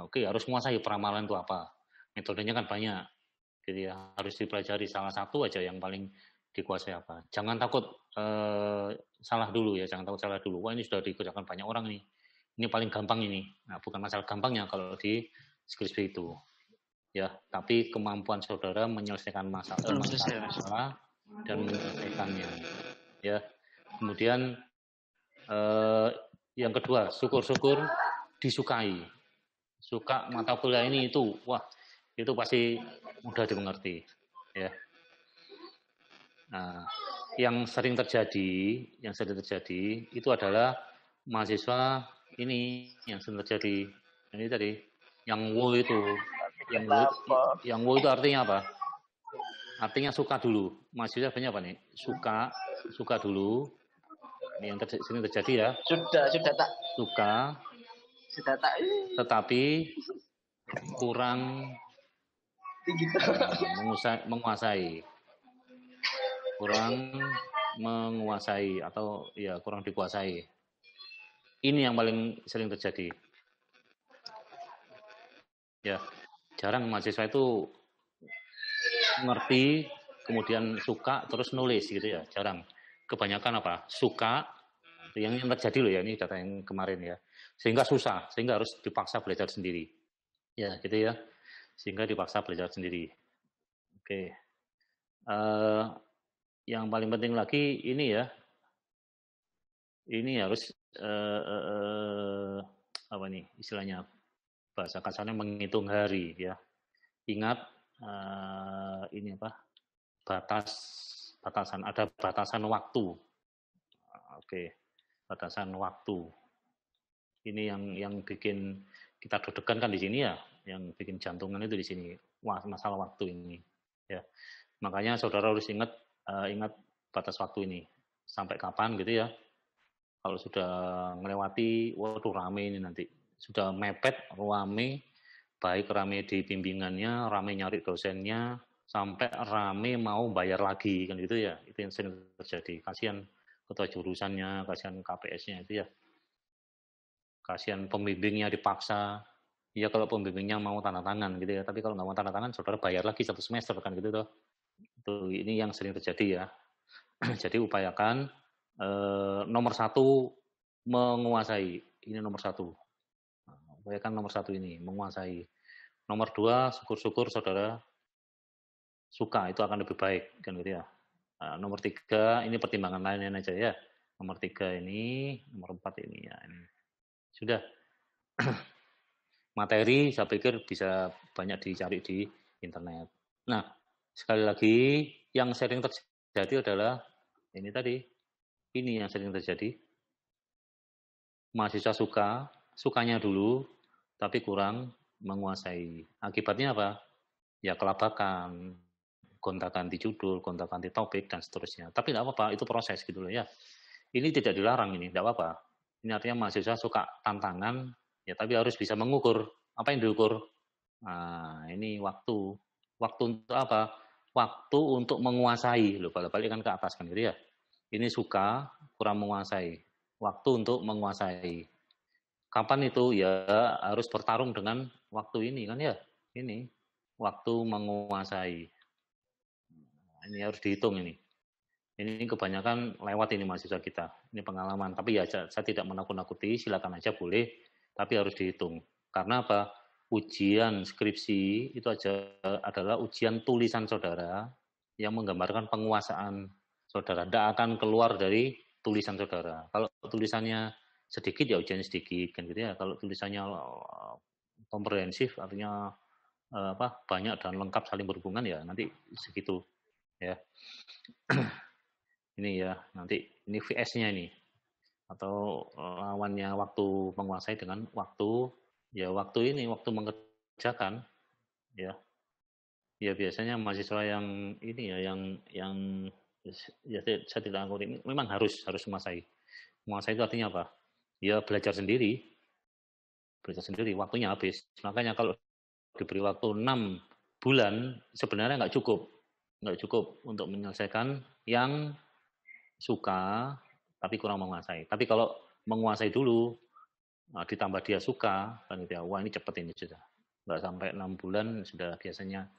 Oke, harus menguasai peramalan itu apa. Metodenya kan banyak. Gitu ya, harus dipelajari salah satu aja yang paling dikuasai apa. Jangan takut salah dulu ya, jangan takut salah dulu. Wah, ini sudah dikerjakan banyak orang nih. Ini paling gampang ini. Nah, bukan masalah gampangnya kalau di skripsi itu. Ya, tapi kemampuan saudara menyelesaikan masalah dan menyelesaikannya. Ya. Kemudian yang kedua, syukur-syukur disukai. Suka mata kuliah ini itu, wah, itu pasti mudah dimengerti. Ya. Nah, yang sering terjadi itu adalah mahasiswa ini yang sering terjadi. Ini tadi, yang wo itu, yang wo itu artinya apa? Artinya suka dulu. Mahasiswa banyak apa nih? Suka dulu. Ini yang sering terjadi ya. Sudah tak. Suka. Sudah tak. Tetapi kurang menguasai. Kurang menguasai atau ya kurang dikuasai. Ini yang paling sering terjadi. Ya, jarang mahasiswa itu ngerti, kemudian suka, terus nulis gitu ya, jarang. Kebanyakan apa? Suka, yang terjadi loh ya, ini data yang kemarin ya. Sehingga susah, sehingga harus dipaksa belajar sendiri. Ya, gitu ya. Sehingga dipaksa belajar sendiri. Oke. Yang paling penting lagi ini ya, ini harus apa nih istilahnya, bahasa kasarnya menghitung hari ya. Ingat ini apa, batasan, ada batasan waktu. Oke, batasan waktu. Ini yang bikin kita deg-degan kan di sini ya, yang bikin jantungan itu di sini. Wah, masalah waktu ini ya. Makanya saudara harus ingat batas waktu ini sampai kapan gitu ya. Kalau sudah melewati, waduh rame ini nanti. Sudah mepet, rame, baik rame di bimbingannya, rame nyari dosennya, sampai rame mau bayar lagi kan gitu ya. Itu yang sering terjadi. Kasihan ketua jurusannya, kasihan KPS-nya itu ya. Kasihan pembimbingnya dipaksa. Ya kalau pembimbingnya mau tanda tangan gitu ya. Tapi kalau nggak mau tanda tangan, saudara bayar lagi 1 semester kan gitu toh. Itu ini yang sering terjadi ya. Jadi upayakan nomor 1 menguasai. Ini nomor 1. Upayakan nomor 1 ini menguasai. Nomor 2 syukur-syukur saudara suka, itu akan lebih baik kan gitu ya. Nomor 3 ini pertimbangan lainnya aja ya. Nomor 3 ini, nomor 4 ini ya. Ini. Sudah. Materi saya pikir bisa banyak dicari di internet. Nah, sekali lagi yang sering terjadi adalah ini tadi. Ini yang sering terjadi. Mahasiswa sukanya dulu, tapi kurang menguasai. Akibatnya apa? Ya kelabakan, gonta-ganti judul, gonta-ganti topik, dan seterusnya. Tapi tidak apa-apa, itu proses gitu loh ya. Ini tidak dilarang ini, tidak apa-apa. Ini artinya mahasiswa suka tantangan, ya tapi harus bisa mengukur. Apa yang diukur? Nah, ini waktu. Waktu untuk apa? Waktu untuk menguasai. Loh, balik-balik kan ke atas kan gitu ya. Ini suka, kurang menguasai. Waktu untuk menguasai. Kapan itu? Ya harus bertarung dengan waktu ini kan ya. Ini waktu menguasai. Ini harus dihitung ini. Ini kebanyakan lewat ini mahasiswa kita. Ini pengalaman. Tapi ya saya tidak menakut-nakuti, silakan aja boleh. Tapi harus dihitung. Karena apa? ujian skripsi itu adalah ujian tulisan saudara yang menggambarkan penguasaan saudara. Tidak akan keluar dari tulisan saudara. Kalau tulisannya sedikit ya ujiannya sedikit kan gitu ya. Kalau tulisannya komprehensif artinya banyak dan lengkap saling berhubungan ya nanti segitu ya. Ini ya nanti ini VS-nya ini atau lawannya waktu menguasai dengan waktu ini waktu mengerjakan ya biasanya mahasiswa yang ini ya yang ya saya tidak anggur ini memang harus menguasai itu artinya apa ya belajar sendiri waktunya habis. Makanya kalau diberi waktu 6 bulan sebenarnya nggak cukup untuk menyelesaikan yang suka tapi kurang menguasai. Tapi kalau menguasai dulu ditambah dia suka kan gitu ya, wah ini cepet ini sudah nggak sampai 6 bulan sudah biasanya.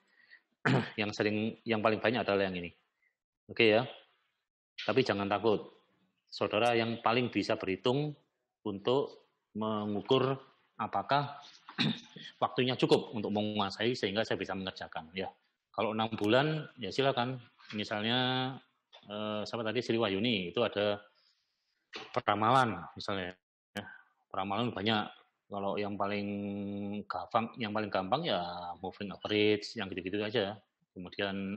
yang paling banyak adalah yang ini. Oke ya, tapi jangan takut, saudara yang paling bisa berhitung untuk mengukur apakah waktunya cukup untuk menguasai sehingga saya bisa mengerjakan ya. Kalau 6 bulan ya silakan. Misalnya siapa tadi Sri Wahyuni itu ada peramalan misalnya ya. Peramalan banyak. Kalau yang paling gampang ya moving average yang gitu-gitu aja. Kemudian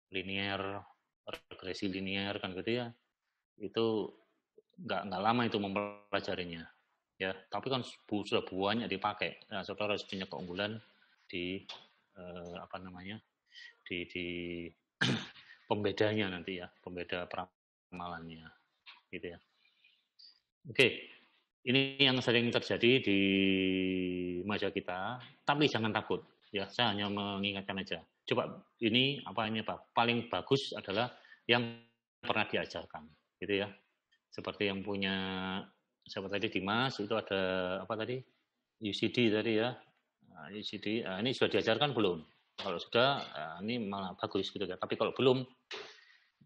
linear, regresi linear kan gitu ya. Itu nggak lama itu mempelajarinya ya. Tapi kan sudah banyak dipakai. Nah, saudara harus punya keunggulan di di pembedanya nanti ya, pembeda peramalannya gitu ya. Oke, ini yang sering terjadi di mahasiswa kita, tapi jangan takut ya. Saya hanya mengingatkan aja. Coba ini paling bagus adalah yang pernah diajarkan, gitu ya. Seperti yang punya siapa tadi Dimas itu ada UCD tadi ya. UCD ini sudah diajarkan belum? Kalau sudah ini malah bagus gitu ya. Tapi kalau belum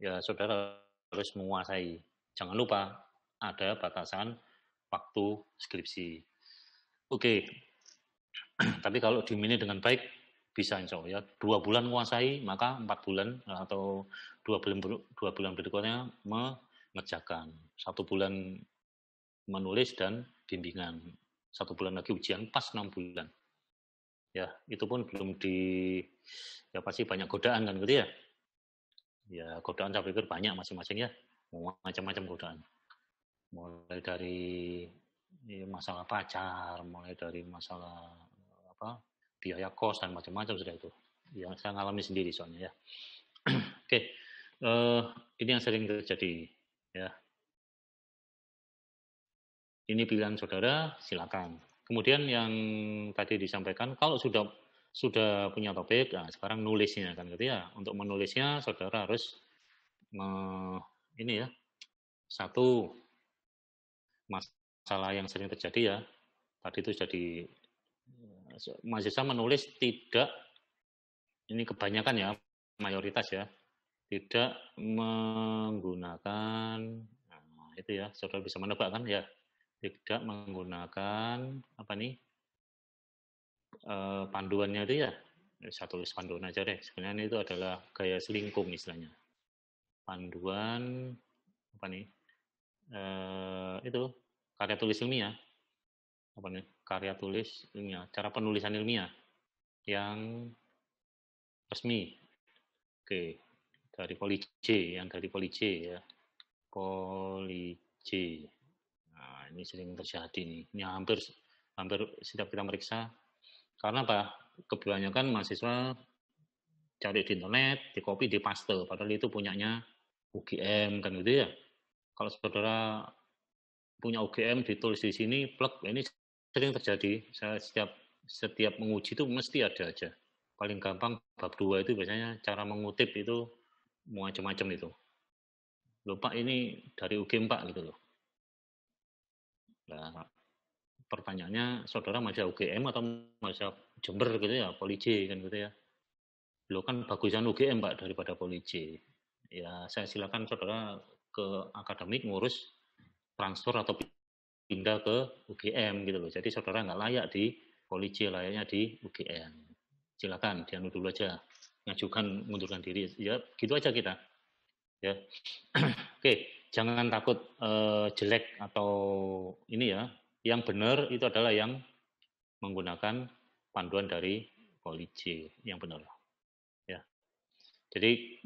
ya saudara harus menguasai. Jangan lupa ada batasan waktu skripsi. Oke. Tapi kalau diminati dengan baik bisa insya Allah ya. 2 bulan menguasai maka 4 bulan atau 2 bulan berikutnya mengerjakan. 1 bulan menulis dan bimbingan. 1 bulan lagi ujian pas 6 bulan. Ya, itu pun belum ya pasti banyak godaan kan gitu ya. Ya, godaan saya pikir banyak masing-masing ya. Macam-macam godaan. Mulai dari masalah pacar, mulai dari masalah biaya kos dan macam-macam sudah itu. Yang saya alami sendiri soalnya ya. Oke. Ini yang sering terjadi ya. Ini pilihan saudara, silakan. Kemudian yang tadi disampaikan, kalau sudah punya topik, nah sekarang nulisnya kan gitu ya. Untuk menulisnya saudara harus satu masalah yang sering terjadi ya. Tadi itu jadi mahasiswa menulis tidak, ini kebanyakan ya, mayoritas ya, tidak menggunakan, itu ya, saudara bisa menebak kan ya. Tidak menggunakan panduannya itu ya, saya tulis panduan aja deh. Sebenarnya itu adalah gaya selingkung istilahnya. Panduan itu karya tulis ilmiah, karya tulis ilmiah, cara penulisan ilmiah yang resmi. Oke, dari Poli J, yang dari Poli J ya, Poli J. Nah, ini sering terjadi nih. Ini hampir setiap kita meriksa. Karena apa? Kebanyakan mahasiswa cari di internet, di copy, di paste. Padahal itu punyanya UGM kan gitu ya. Kalau saudara punya UGM ditulis di sini, plug, ini sering terjadi. Saya setiap menguji itu mesti ada aja. Paling gampang bab 2 itu biasanya cara mengutip itu macam-macam itu. Loh Pak, ini dari UGM Pak gitu loh. Nah, pertanyaannya saudara mahasiswa UGM atau mahasiswa Jember gitu ya, Poli J kan gitu ya. Loh kan bagusan UGM Pak daripada Poli J. Ya saya silakan saudara ke akademik ngurus transfer atau pindah ke UGM gitu loh. Jadi saudara nggak layak di Poli C layaknya di UGM. Silakan dianu dulu aja, ngajukan mundurkan diri. Ya, gitu aja kita. Ya. Oke, jangan takut jelek atau ini ya. Yang benar itu adalah yang menggunakan panduan dari Poli C, yang benar. Ya. Jadi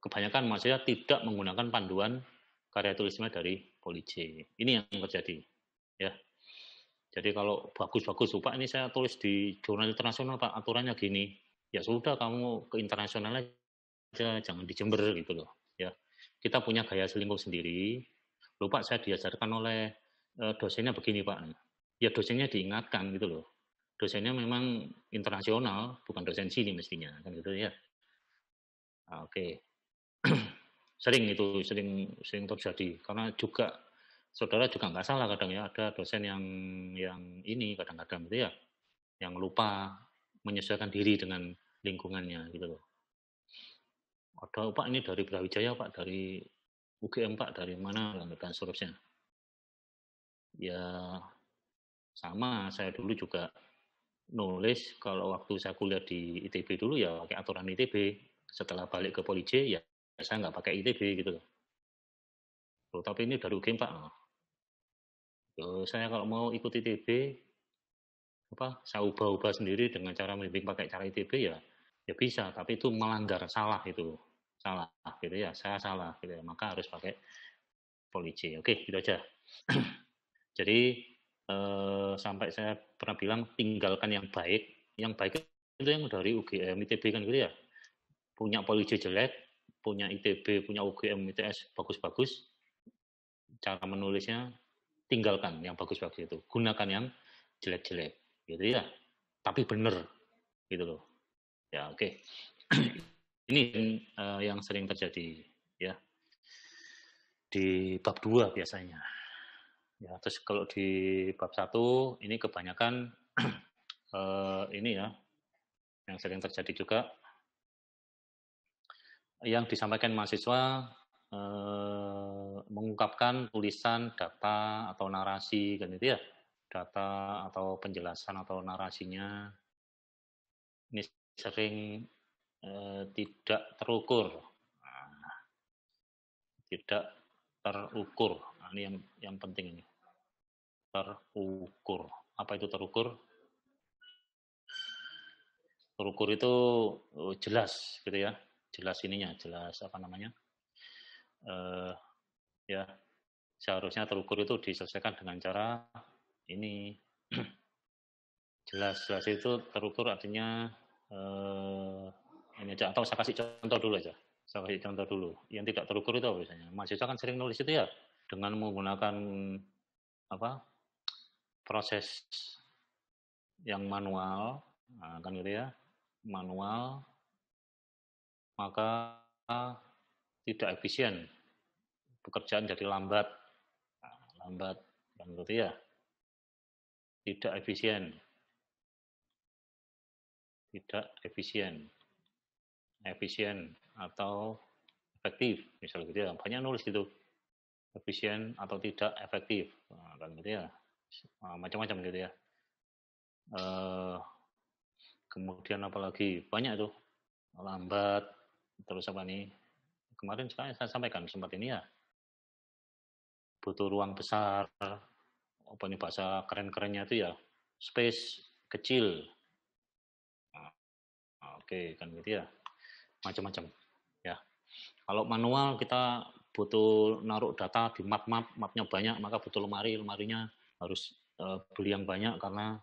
kebanyakan mahasiswa tidak menggunakan panduan karya tulisnya dari Poli C. Ini yang terjadi. Ya. Jadi kalau bagus-bagus, Pak, ini saya tulis di jurnal internasional, Pak, aturannya gini. Ya sudah, kamu ke internasional aja, jangan di Jember gitu loh. Ya, kita punya gaya selingkuh sendiri. Loh, Pak, saya diajarkan oleh dosennya begini, Pak. Ya dosennya diingatkan gitu loh. Dosennya memang internasional, bukan dosen sini mestinya, kan gitu ya. Oke. Sering terjadi karena juga saudara juga nggak salah kadang ya, ada dosen yang ini kadang-kadang gitu ya, yang lupa menyesuaikan diri dengan lingkungannya gitu loh. Ada, Pak, ini dari Brawijaya, Pak, dari UGM, Pak, dari mana, dan seterusnya. Ya sama, saya dulu juga nulis kalau waktu saya kuliah di ITB dulu ya pakai aturan ITB. Setelah balik ke Poli C ya saya nggak pakai ITB gitu loh. Loh, tapi ini dari UGM, Pak. Saya kalau mau ikut ITB saya ubah-ubah sendiri dengan cara membimbing pakai cara ITB ya bisa, tapi itu melanggar, salah gitu gitu ya, saya salah gitu ya, maka harus pakai Poli C. Oke, gitu aja. Jadi sampai saya pernah bilang tinggalkan yang baik itu yang dari UGM ITB kan gitu ya, punya Poli C jelek, punya ITB, punya UGM ITS bagus-bagus, cara menulisnya tinggalkan yang bagus-bagus itu, gunakan yang jelek-jelek gitu ya, tapi benar gitu loh ya. Oke. Ini yang sering terjadi ya di bab 2 biasanya ya. Terus kalau di bab 1 ini kebanyakan ini ya yang sering terjadi juga, yang disampaikan mahasiswa mengungkapkan tulisan, data atau narasi kan itu ya, data atau penjelasan atau narasinya ini sering tidak terukur. Tidak terukur. Nah, ini yang penting ini. Terukur. Apa itu terukur? Terukur itu jelas gitu ya. Jelas ininya, jelas apa namanya? Ya, seharusnya terukur itu diselesaikan dengan cara ini. Jelas itu terukur artinya ini aja, atau saya kasih contoh dulu aja. Saya kasih contoh dulu. Yang tidak terukur itu apa biasanya? Mahasiswa kan sering nulis itu ya dengan menggunakan proses yang manual, nah, kan gitu ya, manual, maka tidak efisien, pekerjaan jadi lambat, kan gitu ya, tidak efisien, atau efektif, misalnya gitu ya, banyak nulis gitu, efisien atau tidak efektif, nah, kan gitu ya, macam-macam gitu ya. Kemudian apalagi banyak tuh, lambat, terus apa nih, kemarin saya sampaikan sempat ini ya, butuh ruang besar, apa nih bahasa keren-kerennya itu ya, space kecil. Oke, kan gitu ya, macam-macam ya. Kalau manual kita butuh naruh data di mapnya banyak, maka butuh lemarinya harus beli yang banyak karena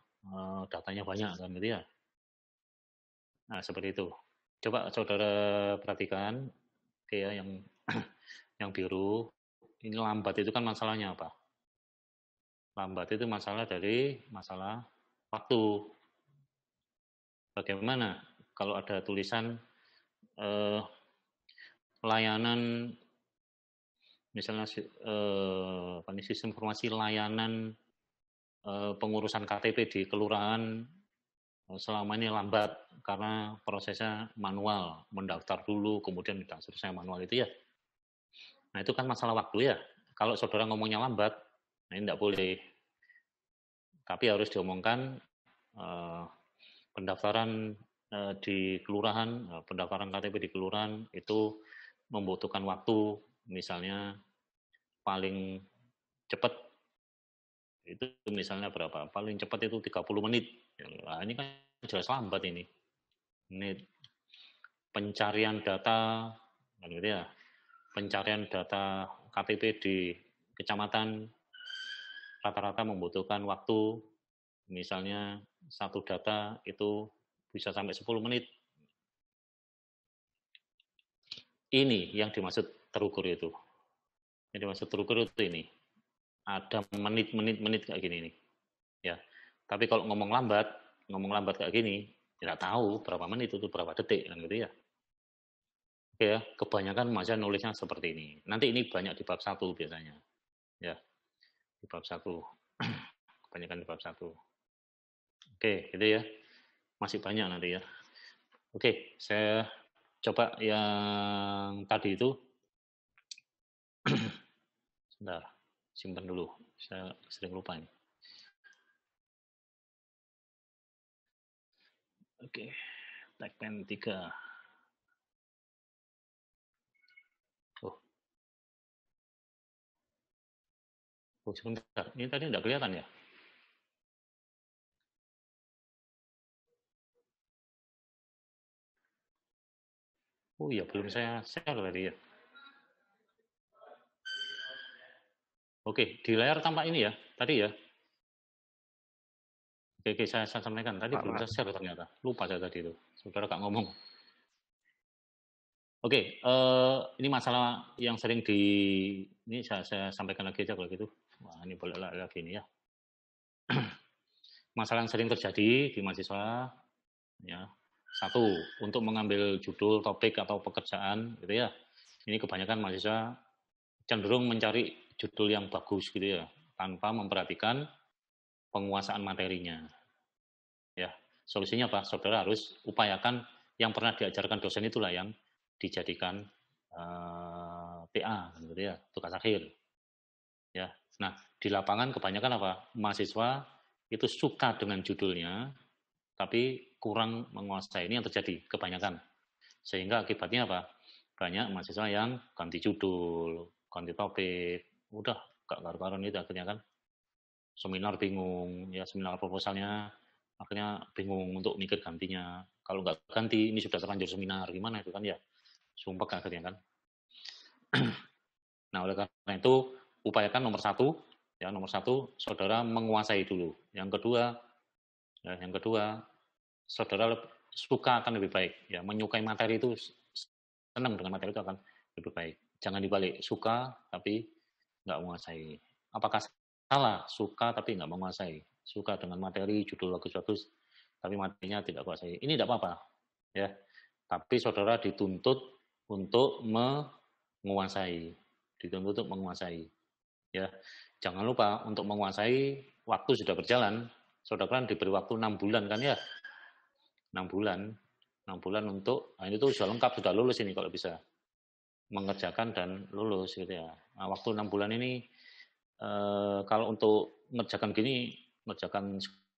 datanya banyak, kan gitu ya. Nah, seperti itu. Coba saudara perhatikan, oke ya, yang yang biru ini lambat itu kan masalahnya apa? Lambat itu masalah waktu. Bagaimana kalau ada tulisan layanan, misalnya sistem informasi layanan pengurusan KTP di kelurahan selama ini lambat karena prosesnya manual, mendaftar dulu kemudian selesai manual itu ya. Nah itu kan masalah waktu ya. Kalau saudara ngomongnya lambat, nah ini tidak boleh. Tapi harus diomongkan pendaftaran di kelurahan, pendaftaran KTP di kelurahan itu membutuhkan waktu, misalnya paling cepat itu misalnya berapa? Paling cepat itu 30 menit. Nah, ini kan jelas lambat ini. Menit. Pencarian data, gitu ya. Pencarian data KTP di kecamatan rata-rata membutuhkan waktu, misalnya satu data itu bisa sampai 10 menit. Ini yang dimaksud terukur itu. Yang dimaksud terukur itu ini. Ada menit kayak gini nih. Ya. Tapi kalau ngomong lambat kayak gini, tidak tahu berapa menit itu berapa detik kan gitu ya. Oke ya, kebanyakan mahasiswa nulisnya seperti ini. Nanti ini banyak di bab 1 biasanya. Ya. Di bab 1. Kebanyakan di bab 1. Oke, gitu ya. Masih banyak nanti ya. Oke, saya coba yang tadi itu. Sebentar, simpan dulu. Saya sering lupa ini. Oke, tagpen 3. Oh, sebentar. Ini tadi tidak kelihatan ya? Oh iya, belum saya share tadi ya. Oke, di layar tampak ini ya, tadi ya. Oke, saya sampaikan. Tadi belum saya share ternyata. Lupa saya tadi itu. Saudara Kak ngomong. Oke, ini masalah yang sering ini saya sampaikan lagi aja kalau gitu. Wah, ini boleh lagi ini ya. Masalah yang sering terjadi di mahasiswa, ya. Satu, untuk mengambil judul, topik, atau pekerjaan, gitu ya. Ini kebanyakan mahasiswa cenderung mencari judul yang bagus, gitu ya, tanpa memperhatikan penguasaan materinya. Ya, solusinya apa? Saudara harus upayakan yang pernah diajarkan dosen itulah yang dijadikan TA, gitu ya, tugas akhir. Ya, nah di lapangan kebanyakan apa? Mahasiswa itu suka dengan judulnya, tapi kurang menguasai. Ini yang terjadi kebanyakan. Sehingga akibatnya apa? Banyak mahasiswa yang ganti judul, ganti topik, udah gak karu-karuan itu akhirnya kan. Seminar bingung, ya seminar proposalnya akhirnya bingung untuk mikir gantinya. Kalau nggak ganti, ini sudah terlanjur seminar, gimana itu kan ya? Sumpah akhirnya kan. Nah, oleh karena itu, upayakan nomor satu, saudara menguasai dulu. Yang kedua, saudara suka akan lebih baik. Ya, menyukai materi itu, senang dengan materi itu akan lebih baik. Jangan dibalik, suka tapi nggak menguasai. Apakah salah suka tapi nggak menguasai? Suka dengan materi, judul bagus-bagus, tapi materinya tidak menguasai. Ini tidak apa-apa, ya. Tapi saudara dituntut untuk menguasai, ya. Jangan lupa untuk menguasai, waktu sudah berjalan. Saudara kan diberi waktu 6 bulan kan ya, 6 bulan untuk, nah ini tuh sudah lengkap, sudah lulus ini kalau bisa mengerjakan dan lulus gitu ya. Nah, waktu 6 bulan ini kalau untuk ngerjakan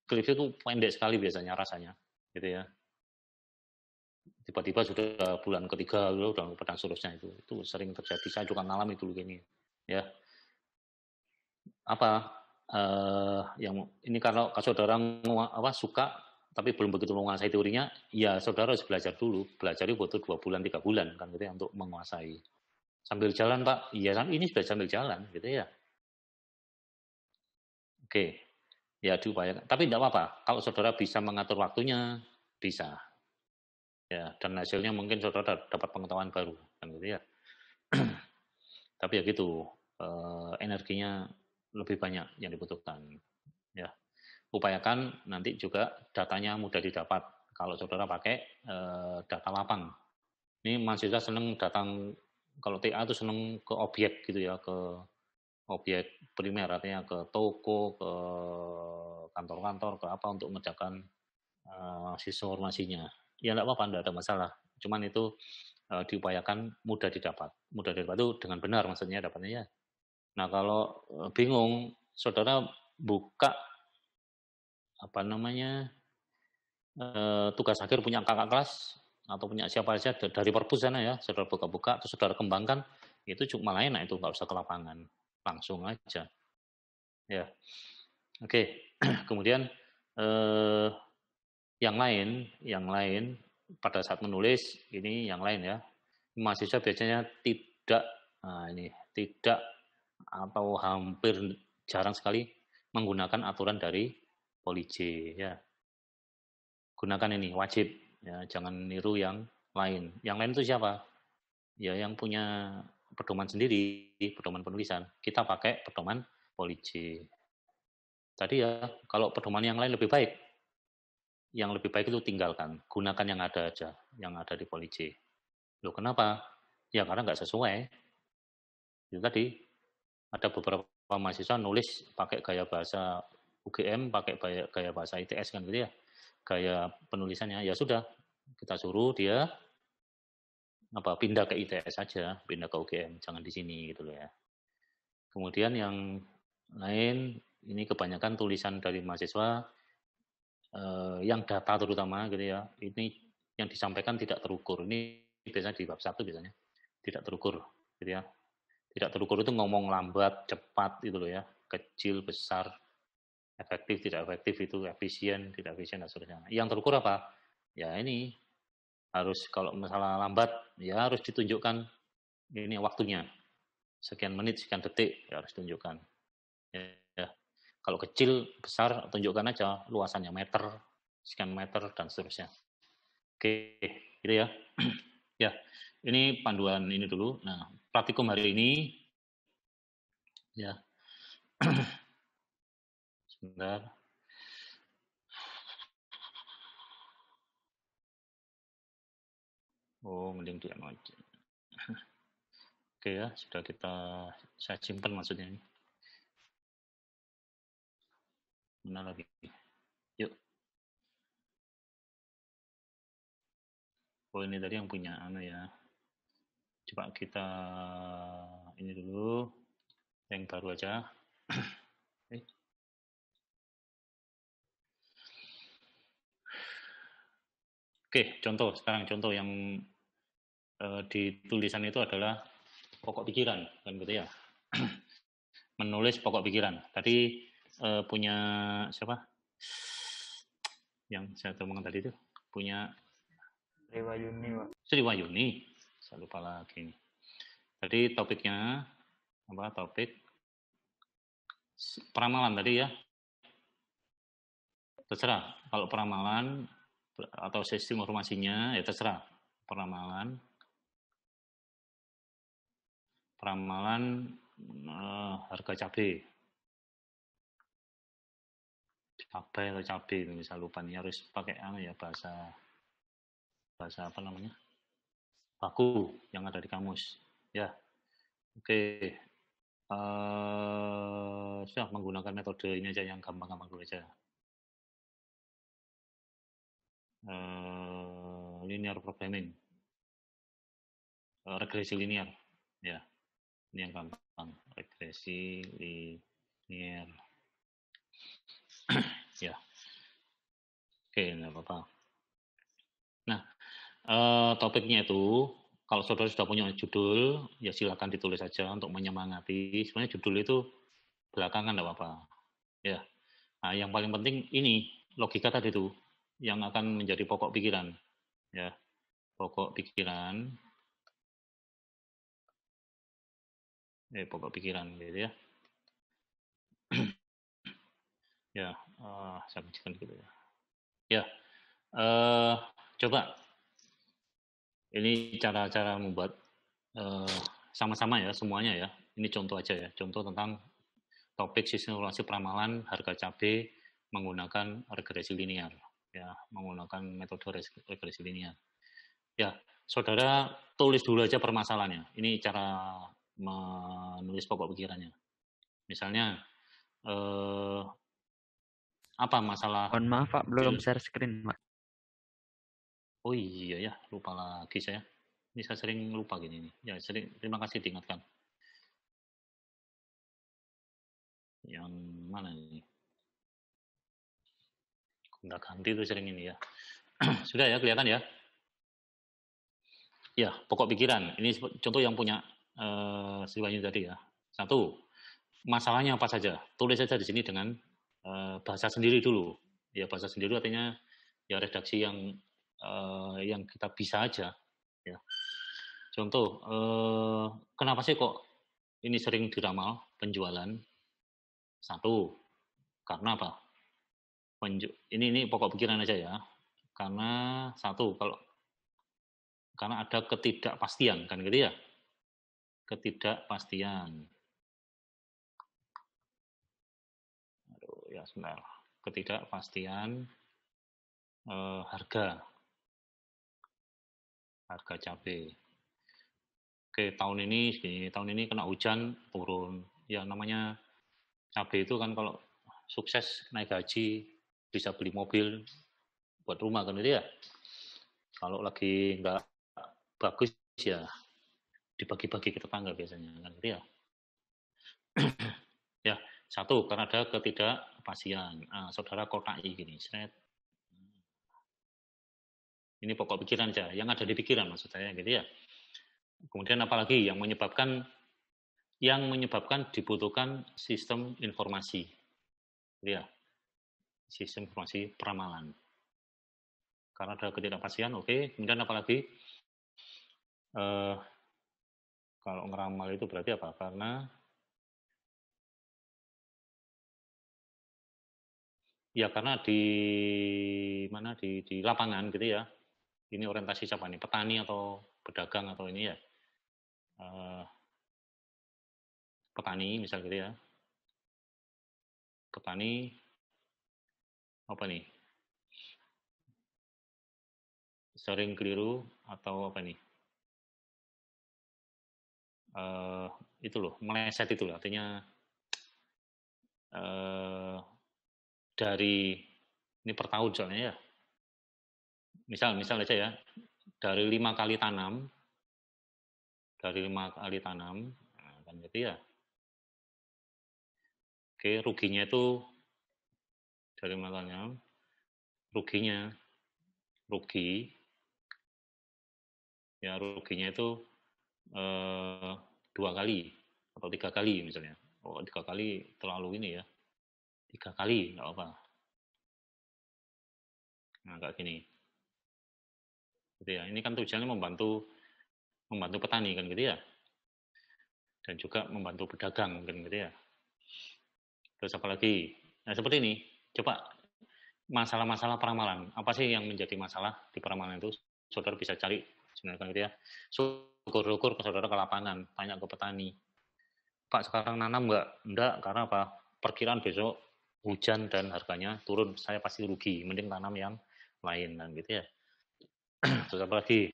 skripsi itu pendek sekali biasanya rasanya, gitu ya. Tiba-tiba sudah bulan ketiga udah dan seterusnya itu sering terjadi. Saya juga ngalamin dulu gini, ya. Apa yang ini kalau saudara suka tapi belum begitu menguasai teorinya, ya saudara harus belajar dulu. Belajar itu butuh 2 bulan, 3 bulan kan gitu ya untuk menguasai. Sambil jalan Pak, iya ini sudah sambil jalan gitu ya. Oke, ya diupayakan. Tapi tidak apa-apa, kalau saudara bisa mengatur waktunya, bisa. Ya, dan hasilnya mungkin saudara dapat pengetahuan baru kan gitu ya. Tapi ya gitu, energinya lebih banyak yang dibutuhkan. Ya, upayakan nanti juga datanya mudah didapat. Kalau saudara pakai data lapang. Ini mahasiswa senang datang, kalau TA itu senang ke objek gitu ya, ke objek primer, artinya ke toko, ke kantor-kantor, ke apa untuk mengerjakan sisa informasinya. Ya enggak apa-apa, enggak ada masalah. Cuman itu diupayakan mudah didapat. Mudah didapat itu dengan benar maksudnya dapatnya ya. Nah, kalau bingung, saudara buka apa namanya? tugas akhir punya kakak kelas atau punya siapa saja dari perpus sana ya, saudara buka-buka, terus saudara kembangkan, itu cuma enak itu, nggak usah ke lapangan, langsung aja. Ya, oke. Kemudian yang lain pada saat menulis ini yang lain ya, mahasiswa biasanya tidak atau hampir jarang sekali menggunakan aturan dari Poli J ya. Gunakan ini wajib ya, jangan niru yang lain. Yang lain itu siapa? Ya yang punya pedoman sendiri, pedoman penulisan. Kita pakai pedoman Poli J. Tadi ya, kalau pedoman yang lain lebih baik, yang lebih baik itu tinggalkan, gunakan yang ada aja, yang ada di Poli J. Loh kenapa? Ya karena nggak sesuai. Itu tadi ada beberapa mahasiswa nulis pakai gaya bahasa UGM, pakai gaya bahasa ITS kan gitu ya, gaya penulisannya. Ya sudah, kita suruh dia pindah ke ITS saja, pindah ke UGM, jangan di sini gitu loh ya. Kemudian yang lain ini kebanyakan tulisan dari mahasiswa yang data terutama gitu ya, ini yang disampaikan tidak terukur. Ini biasanya di bab 1 biasanya tidak terukur gitu ya. Tidak terukur itu ngomong lambat, cepat gitu loh ya, kecil, besar, efektif, tidak efektif, itu efisien, tidak efisien dan seterusnya. Yang terukur apa? Ya ini harus kalau masalah lambat ya harus ditunjukkan ini waktunya. Sekian menit, sekian detik ya harus tunjukkan. Ya. Kalau kecil, besar tunjukkan aja luasannya meter, sekian meter dan seterusnya. Oke, gitu ya. Ya, ini panduan ini dulu. Nah, praktikum hari ini ya. Sebentar. Oh, mending di aja. Oke ya, sudah saya simpan maksudnya ini. Mana lagi? Yuk. Oh, ini tadi yang punya ya. Coba kita ini dulu yang baru aja. Oke, sekarang contoh yang di tulisan itu adalah pokok pikiran kan gitu ya. Menulis pokok pikiran. Tadi punya siapa? Yang saya omongkan tadi itu punya Sri Wayuni. Saya lupa lagi nih. Tadi topiknya topik peramalan tadi ya. Terserah kalau peramalan atau sistem informasinya ya terserah. Peramalan harga cabai atau cabai misal lupa nih, harus pakai bahasa apa namanya, baku yang ada di kamus ya. Oke, sudah menggunakan metode ini aja yang gampang-gampang dulu aja. Linear programming, regresi linear ya, ini yang gampang, regresi linear ya. Oke, nggak apa-apa. Nah, topiknya itu kalau saudara sudah punya judul ya silakan ditulis saja untuk menyemangati. Sebenarnya judul itu belakangan nggak apa-apa ya. Nah, yang paling penting ini logika tadi itu yang akan menjadi pokok pikiran ya, pokok pikiran gitu ya. Ya, saya bacakan gitu ya. Ya, coba ini cara-cara membuat sama-sama ya semuanya ya. Ini contoh aja ya, contoh tentang topik sistem informasi peramalan harga cabai menggunakan regresi linear ya, menggunakan metode regresi linear. Ya, saudara tulis dulu aja permasalahannya. Ini cara menulis pokok pikirannya. Misalnya apa masalah? Mohon maaf Pak, belum share screen Pak. Oh iya ya, lupa lagi saya. Ini saya sering lupa gini nih. Ya, terima kasih diingatkan. Yang mana ini? Nggak ganti itu sering ini ya. Sudah ya, kelihatan ya? Ya, pokok pikiran. Ini contoh yang punya Sri Wahyuni tadi ya. 1, masalahnya apa saja. Tulis saja di sini dengan bahasa sendiri dulu. Ya, bahasa sendiri artinya ya redaksi yang kita bisa aja. Ya. Contoh, kenapa sih kok ini sering diramal penjualan? 1, karena apa? Ini pokok pikiran aja ya. Karena 1, karena ada ketidakpastian kan gitu ya. Ketidakpastian. Aduh, ya sebentar. Ketidakpastian harga cabai. Oke, tahun ini kena hujan turun. Ya namanya cabai itu kan kalau sukses naik gaji bisa beli mobil buat rumah kan gitu ya. Kalau lagi nggak bagus ya dibagi-bagi ke tetangga biasanya kan gitu ya. Ya, 1 karena ada ketidakpastian. Saudara kotai gini, seret. Ini pokok pikiran aja, yang ada di pikiran maksud saya gitu ya. Kemudian apalagi yang menyebabkan dibutuhkan sistem informasi. Gitu ya. Sistem informasi peramalan. Karena ada ketidakpastian, oke. Kemudian apalagi kalau ngeramal itu berarti apa? Karena di lapangan gitu ya. Ini orientasi siapa nih? Petani atau pedagang atau ini ya? Petani misal gitu ya. Petani apa nih? Sering keliru atau apa nih? Itu loh, meleset itu loh. Artinya dari ini per tahun soalnya ya. Misal aja ya, dari 5 kali tanam, nah, kan gitu ya. Oke, ruginya itu dari makanya ruginya itu 2 kali atau 3 kali misalnya. Oh, 3 kali terlalu ini ya. 3 kali nggak apa. Nah, kayak gini. Gitu ya. Ini kan tujuannya membantu petani kan gitu ya. Dan juga membantu pedagang kan gitu ya. Terus apa lagi? Nah, seperti ini. Coba masalah-masalah peramalan. Apa sih yang menjadi masalah di peramalan itu? Saudara bisa cari sebenarnya kan gitu ya. Syukur-syukur saudara ke lapangan, tanya ke petani. Pak, sekarang nanam nggak? Enggak, karena apa? Perkiraan besok hujan dan harganya turun, saya pasti rugi. Mending tanam yang lain kan gitu ya. Terus apa lagi?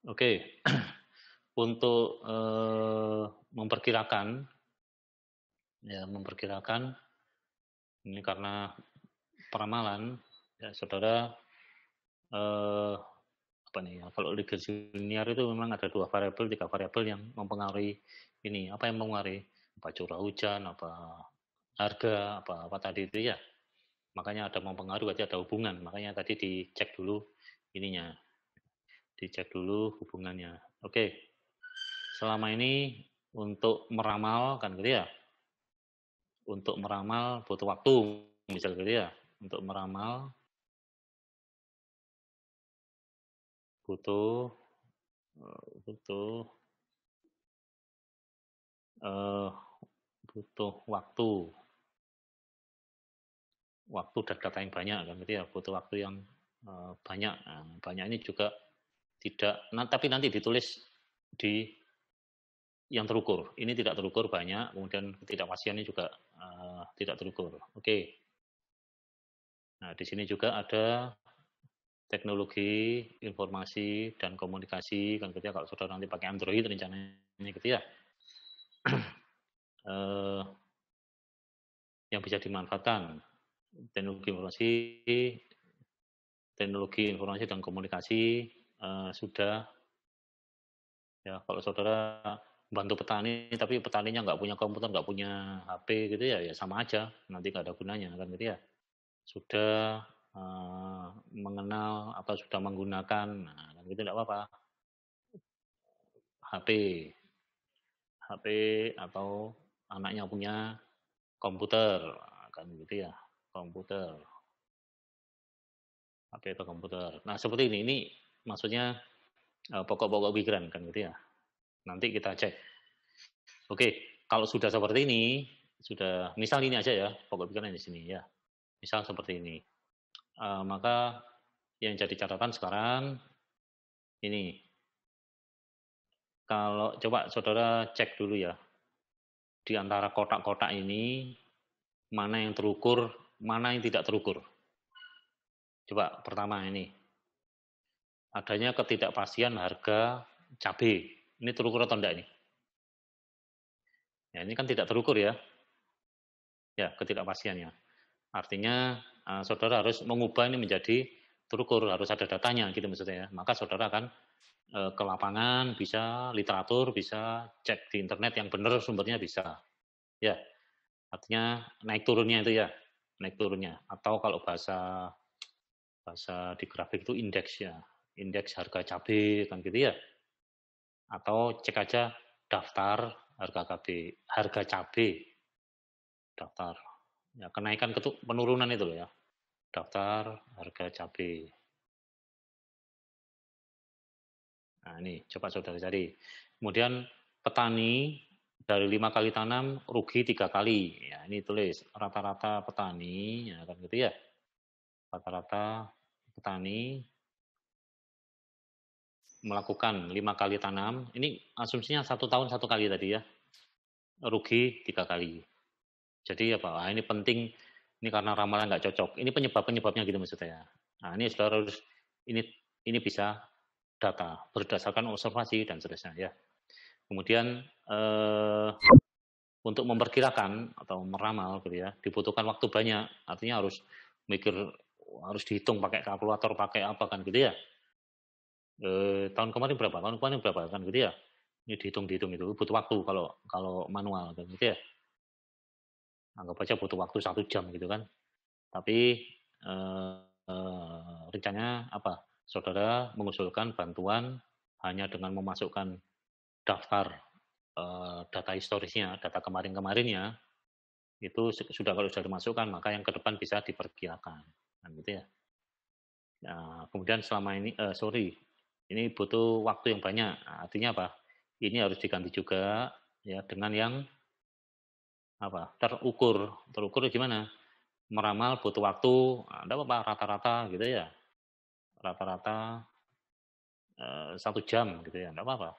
Oke. Untuk memperkirakan ini karena peramalan ya saudara apa nih ya, kalau regresi linear itu memang ada 2 variabel, 3 variabel yang mempengaruhi ini. Apa yang mempengaruhi? Apa curah hujan, apa harga, apa tadi itu ya. Makanya ada mempengaruhi, berarti ada hubungan. Makanya tadi dicek dulu ininya. Dicek dulu hubungannya. Oke. Selama ini untuk meramal kan gitu ya. Untuk meramal butuh waktu, misal gitu ya. Untuk meramal butuh waktu dan data yang banyak kan gitu ya, butuh waktu yang banyak. Nah, banyak ini juga tidak, tapi nanti ditulis di yang terukur. Ini tidak terukur banyak, kemudian ketidakpastiannya juga tidak terukur. Oke. Nah, di sini juga ada teknologi informasi dan komunikasi kan gitu ya, kalau saudara nanti pakai Android rencananya gitu ya. Yang bisa dimanfaatkan teknologi informasi dan komunikasi sudah ya. Kalau saudara bantu petani tapi petaninya nggak punya komputer, nggak punya HP gitu ya, ya sama aja, nanti nggak ada gunanya kan gitu ya. sudah mengenal atau sudah menggunakan, nah, kan gitu tidak apa-apa. HP, HP atau anaknya punya komputer, kan gitu ya, komputer, HP atau komputer. Nah seperti ini maksudnya pokok-pokok pikiran kan gitu ya. Nanti kita cek. Oke, kalau sudah seperti ini, sudah misal ini aja ya, pokok pikiran di sini ya. Misal seperti ini. Maka yang jadi catatan sekarang ini. Kalau coba saudara cek dulu ya. Di antara kotak-kotak ini mana yang terukur, mana yang tidak terukur. Coba pertama ini. Adanya ketidakpastian harga cabai. Ini terukur atau enggak ini? Ya, ini kan tidak terukur ya. Ya, ketidakpastiannya. Artinya saudara harus mengubah ini menjadi terukur, harus ada datanya gitu maksudnya ya. Maka saudara akan ke lapangan, bisa literatur, bisa cek di internet yang benar sumbernya bisa. Ya. Artinya naik turunnya itu ya, naik turunnya. Atau kalau bahasa di grafik itu indeks ya, indeks harga cabai kan gitu ya. Atau cek aja daftar harga cabai, daftar. Ya, kenaikan penurunan itu loh ya. Daftar harga cabai. Nah, ini coba saudara cari. Kemudian petani dari 5 kali tanam rugi 3 kali. Ya, ini tulis rata-rata petani, ya kan gitu ya. Rata-rata petani melakukan 5 kali tanam. Ini asumsinya 1 tahun 1 kali tadi ya. Rugi 3 kali. Jadi apa? Nah, ini penting. Ini karena ramalan nggak cocok. Ini penyebabnya gitu maksudnya. Nah, ini saudara harus ini bisa data berdasarkan observasi dan seterusnya ya. Kemudian untuk memperkirakan atau meramal gitu ya, dibutuhkan waktu banyak. Artinya harus harus dihitung pakai kalkulator, pakai apa kan gitu ya. Tahun kemarin berapa kan gitu ya. Ini dihitung itu butuh waktu kalau manual kan gitu ya. Anggap aja butuh waktu 1 jam gitu kan. Tapi rencananya apa? Saudara mengusulkan bantuan hanya dengan memasukkan daftar data historisnya, data kemarin-kemarinnya, itu kalau sudah dimasukkan, maka yang ke depan bisa diperkirakan. Kan gitu ya. Nah, kemudian selama ini, ini butuh waktu yang banyak. Nah, artinya apa? Ini harus diganti juga ya dengan yang apa? Terukur gimana? Meramal butuh waktu, ada apa rata-rata gitu ya. Rata-rata 1 jam gitu ya, enggak apa-apa.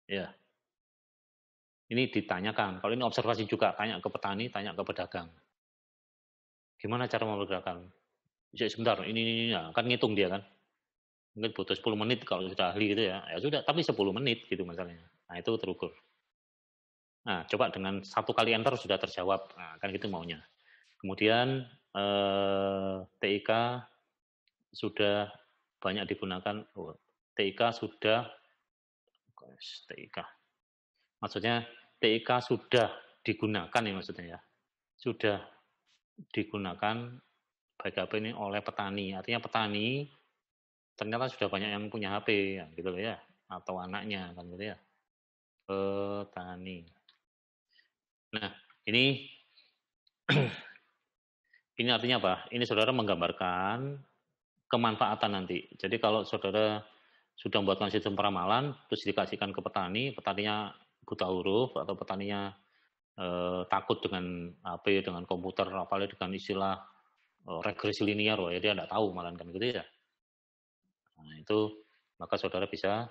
Ya. Ini ditanyakan. Kalau ini observasi juga, tanya ke petani, tanya ke pedagang. Gimana cara memperkirakan? Bisa sebentar, ini ya, kan ngitung dia kan. Mungkin butuh 10 menit kalau sudah ahli gitu ya. Ya sudah, tapi 10 menit gitu masalahnya. Nah, itu terukur. Nah, coba dengan 1 kali enter sudah terjawab. Nah, kan gitu maunya. Kemudian TIK sudah banyak digunakan. TIK sudah TIK. Maksudnya TIK sudah digunakan ya maksudnya ya. Sudah digunakan baik HP ini oleh petani. Artinya petani ternyata sudah banyak yang punya HP ya, gitu loh ya. Atau anaknya kan gitu ya. Petani. Nah, ini ini artinya apa? Ini saudara menggambarkan kemanfaatan nanti. Jadi kalau saudara sudah membuatkan sistem peramalan, terus dikasihkan ke petani, petaninya buta huruf atau petaninya takut dengan HP, dengan komputer, apalagi dengan istilah regresi linear, ya dia tidak tahu malah kan gitu ya. Nah itu maka saudara bisa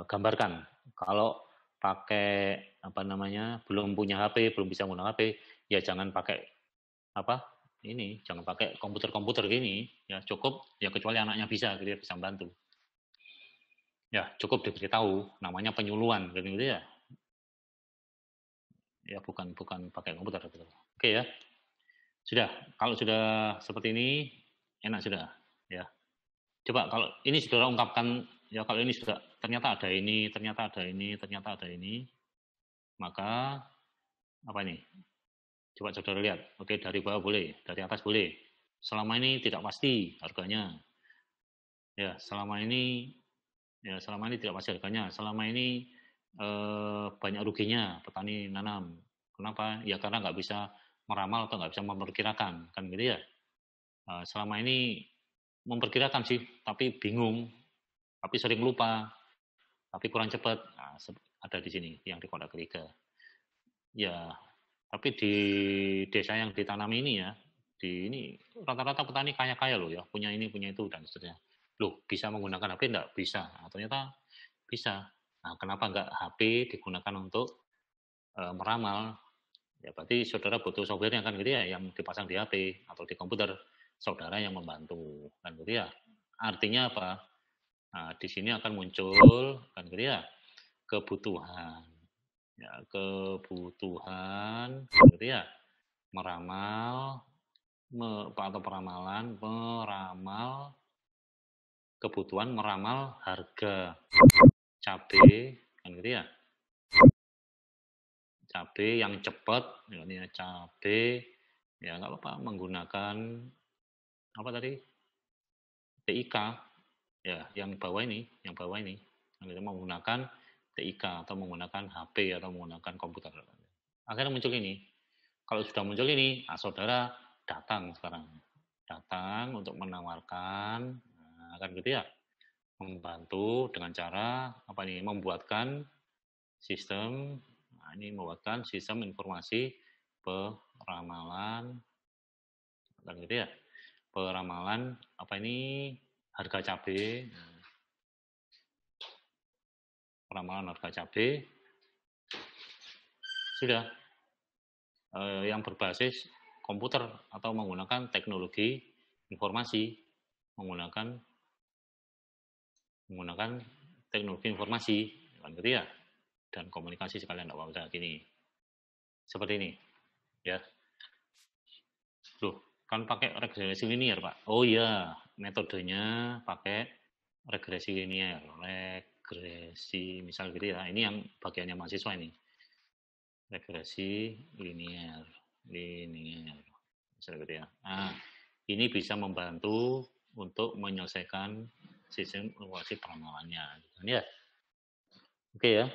gambarkan. Kalau pakai apa namanya belum punya HP, belum bisa menggunakan HP, ya jangan pakai apa ini, jangan pakai komputer gini, ya cukup ya kecuali anaknya bisa, gitu ya, bisa membantu. Ya cukup diberitahu, namanya penyuluhan, gitu ya. Ya bukan pakai komputer. Gitu. Oke ya. Sudah, kalau sudah seperti ini enak sudah, ya. Coba kalau ini saudara ungkapkan, ya kalau ini sudah ternyata ada ini, ternyata ada ini, ternyata ada ini, maka apa ini? Coba saudara lihat. Oke, dari bawah boleh, dari atas boleh. Selama ini tidak pasti harganya. Ya, selama ini tidak pasti harganya. Selama ini banyak ruginya petani nanam. Kenapa? Ya karena nggak bisa meramal atau nggak bisa memperkirakan, kan gitu ya. Selama ini memperkirakan sih, tapi bingung, tapi sering lupa, tapi kurang cepat. Nah, ada di sini yang di kotak ketiga. Ya, tapi di desa yang ditanami ini ya, di ini rata-rata petani kaya-kaya loh ya, punya ini, punya itu, dan seterusnya. Loh, bisa menggunakan HP enggak? Bisa. Nah, ternyata bisa. Nah, kenapa enggak HP digunakan untuk meramal? Ya, berarti saudara butuh software-nya kan gitu ya, yang dipasang di HP atau di komputer, saudara yang membantu, kan gitu ya. Artinya apa? Nah, di sini akan muncul, kan gitu ya, kebutuhan. Ya, kebutuhan, gitu ya, meramal, atau peramalan, meramal, kebutuhan meramal harga cabai, kan gitu ya, cabai yang cepat, ini ya, cabai, ya nggak apa-apa, menggunakan, apa tadi, TIK, ya, yang bawah ini, kan gitu, menggunakan TIK, atau menggunakan HP, atau menggunakan komputer. Akhirnya muncul ini. Kalau sudah muncul ini, nah, saudara datang sekarang. Datang untuk menawarkan, nah, kan gitu ya, membantu dengan cara apa nih, membuatkan sistem, nah ini membuatkan sistem informasi peramalan, kan gitu ya, peramalan apa ini, harga cabai, peramalan harga cabai, sudah yang berbasis komputer atau menggunakan teknologi informasi, menggunakan teknologi informasi, kan gitu ya, dan komunikasi sekalian, tidak apa-apa gini, seperti ini, ya. Loh, kan pakai regresi linear, Pak. Oh iya, metodenya pakai regresi linear, misal gitu ya. Ini yang bagiannya mahasiswa ini. Regresi linear, misal gitu ya. Nah, ini bisa membantu untuk menyelesaikan sistem informasi peramalannya, ya. Oke ya.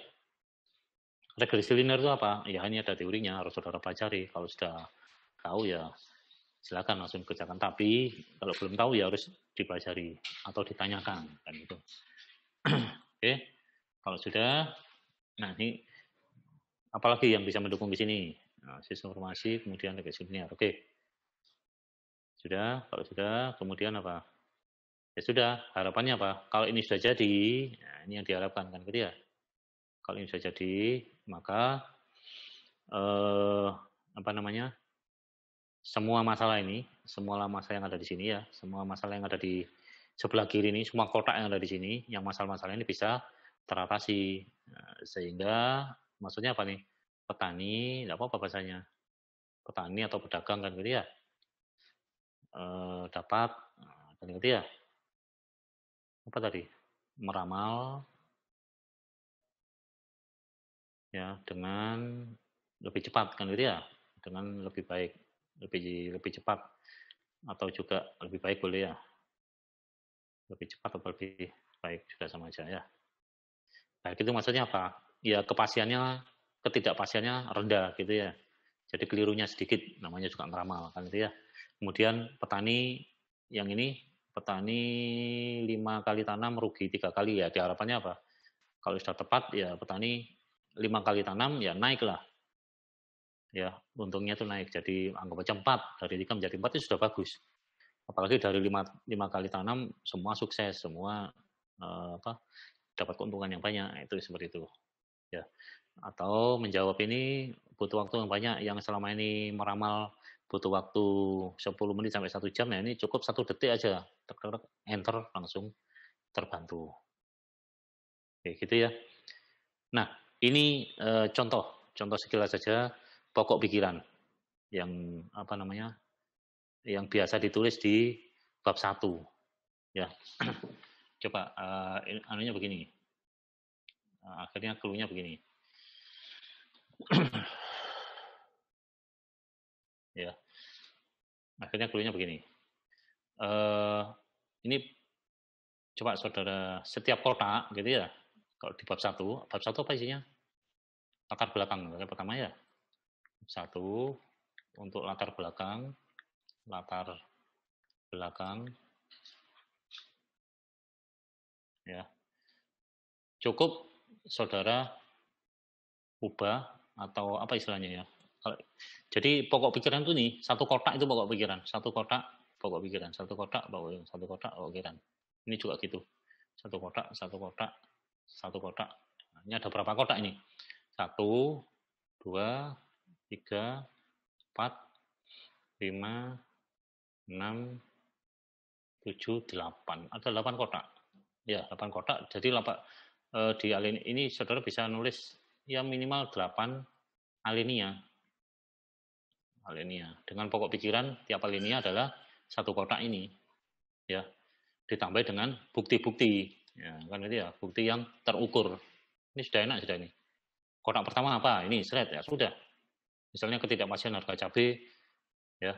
Regresi linear itu apa? Ya ini ada teorinya, harus saudara pelajari. Kalau sudah tahu ya silakan langsung kerjakan. Tapi kalau belum tahu ya harus dipelajari atau ditanyakan, kan itu. Oke, kalau sudah, nah ini apalagi yang bisa mendukung di sini? Nah, sistem informasi, kemudian regresi linear. Oke, sudah. Kalau sudah, kemudian apa? Ya sudah. Harapannya apa? Kalau ini sudah jadi, nah ini yang diharapkan, kan gitu ya. Kalau ini sudah jadi, maka apa namanya? Semua masalah yang ada di sini ya, semua masalah yang ada di sebelah kiri ini, semua kotak yang ada di sini, yang masalah-masalah ini bisa teratasi. Sehingga maksudnya apa nih? Petani, tidak apa-apa bahasanya, petani atau pedagang kan gitu ya, dapat, kan gitu ya, apa tadi? Meramal ya dengan lebih cepat kan gitu ya, dengan lebih baik, lebih cepat, atau juga lebih baik boleh ya. Lebih cepat atau lebih baik juga sama aja ya. Baik itu maksudnya apa? Ya kepastiannya, ketidakpastiannya rendah gitu ya. Jadi kelirunya sedikit, namanya juga ngeramal kan itu ya. Kemudian petani yang ini, petani 5 kali tanam rugi 3 kali ya, diharapkannya apa? Kalau sudah tepat ya petani 5 kali tanam ya naik lah. Ya, untungnya itu naik. Jadi anggap aja 4, dari 3 menjadi 4 itu sudah bagus. Apalagi dari 5 kali tanam semua sukses, semua dapat keuntungan yang banyak, itu seperti itu ya. Atau menjawab ini butuh waktu yang banyak, yang selama ini meramal butuh waktu 10 menit sampai 1 jam, ya ini cukup 1 detik aja, enter langsung terbantu. Oke, gitu ya. Nah, ini contoh sekilas saja pokok pikiran yang apa namanya, yang biasa ditulis di bab 1 ya. Coba anunya begini. Akhirnya clue-nya begini. akhirnya clue-nya begini. Ini coba saudara setiap kotak gitu ya. Kalau di bab 1 apa isinya? Latar belakang yang pertama ya. 1 untuk latar belakang ya. Cukup saudara ubah atau apa istilahnya ya. Jadi pokok pikiran itu nih, satu kotak itu pokok pikiran, satu kotak pokok pikiran. Ini juga gitu. Satu kotak. Nah, ini ada berapa kotak ini? 1, 2, 3, 4, 5, 6, 7, 8. Ada 8 kotak. Ya, 8 kotak. Jadi di alinea ini saudara bisa nulis ya minimal 8 alinea. Dengan pokok pikiran tiap alinea adalah satu kotak ini. Ya. Ditambah dengan bukti-bukti. Ya, kan itu ya, bukti yang terukur. Ini sudah enak sudah ini. Kotak pertama apa? Ini slide ya, sudah. Misalnya ketidakpastian harga cabai ya.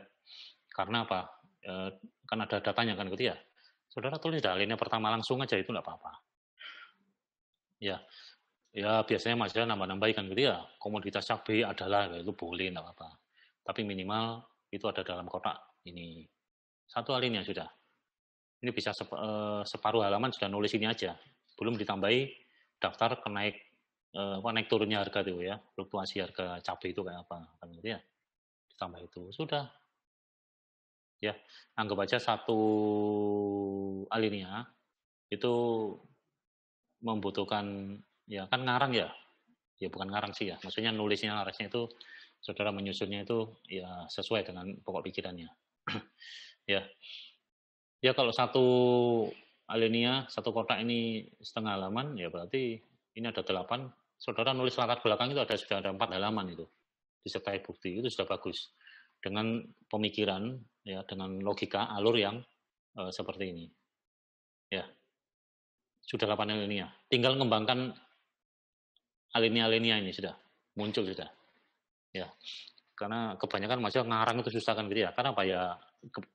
Karena apa? Kan ada datanya kan gitu ya. Saudara tulis dah alinea pertama langsung aja itu enggak apa-apa. Ya. Ya biasanya masalah nambah-nambah kan gitu ya. Komoditas cabai adalah itu boleh enggak apa-apa. Tapi minimal itu ada dalam kotak ini. Satu alinea sudah. Ini bisa separuh halaman sudah nulis ini aja. Belum ditambahi daftar naik turunnya harga itu ya. Fluktuasi harga cabai itu kayak apa kan gitu ya. Ditambah itu sudah. Ya, anggap aja satu alinea itu membutuhkan ya kan ngarang ya. Ya bukan ngarang sih ya. Maksudnya nulisnya narasinya itu saudara menyusunnya itu ya sesuai dengan pokok pikirannya. Ya. Ya kalau satu alinea, satu kotak ini setengah halaman, ya berarti ini ada 8. Saudara nulis latar belakang itu sudah ada 4 halaman itu. Disertai bukti, itu sudah bagus. Dengan pemikiran, ya dengan logika, alur yang seperti ini. Ya. Sudah 8 alinea. Tinggal mengembangkan alinea-alinea ini sudah. Muncul sudah. Ya. Karena kebanyakan mahasiswa ngarang itu susah kan gitu ya. Karena apa ya?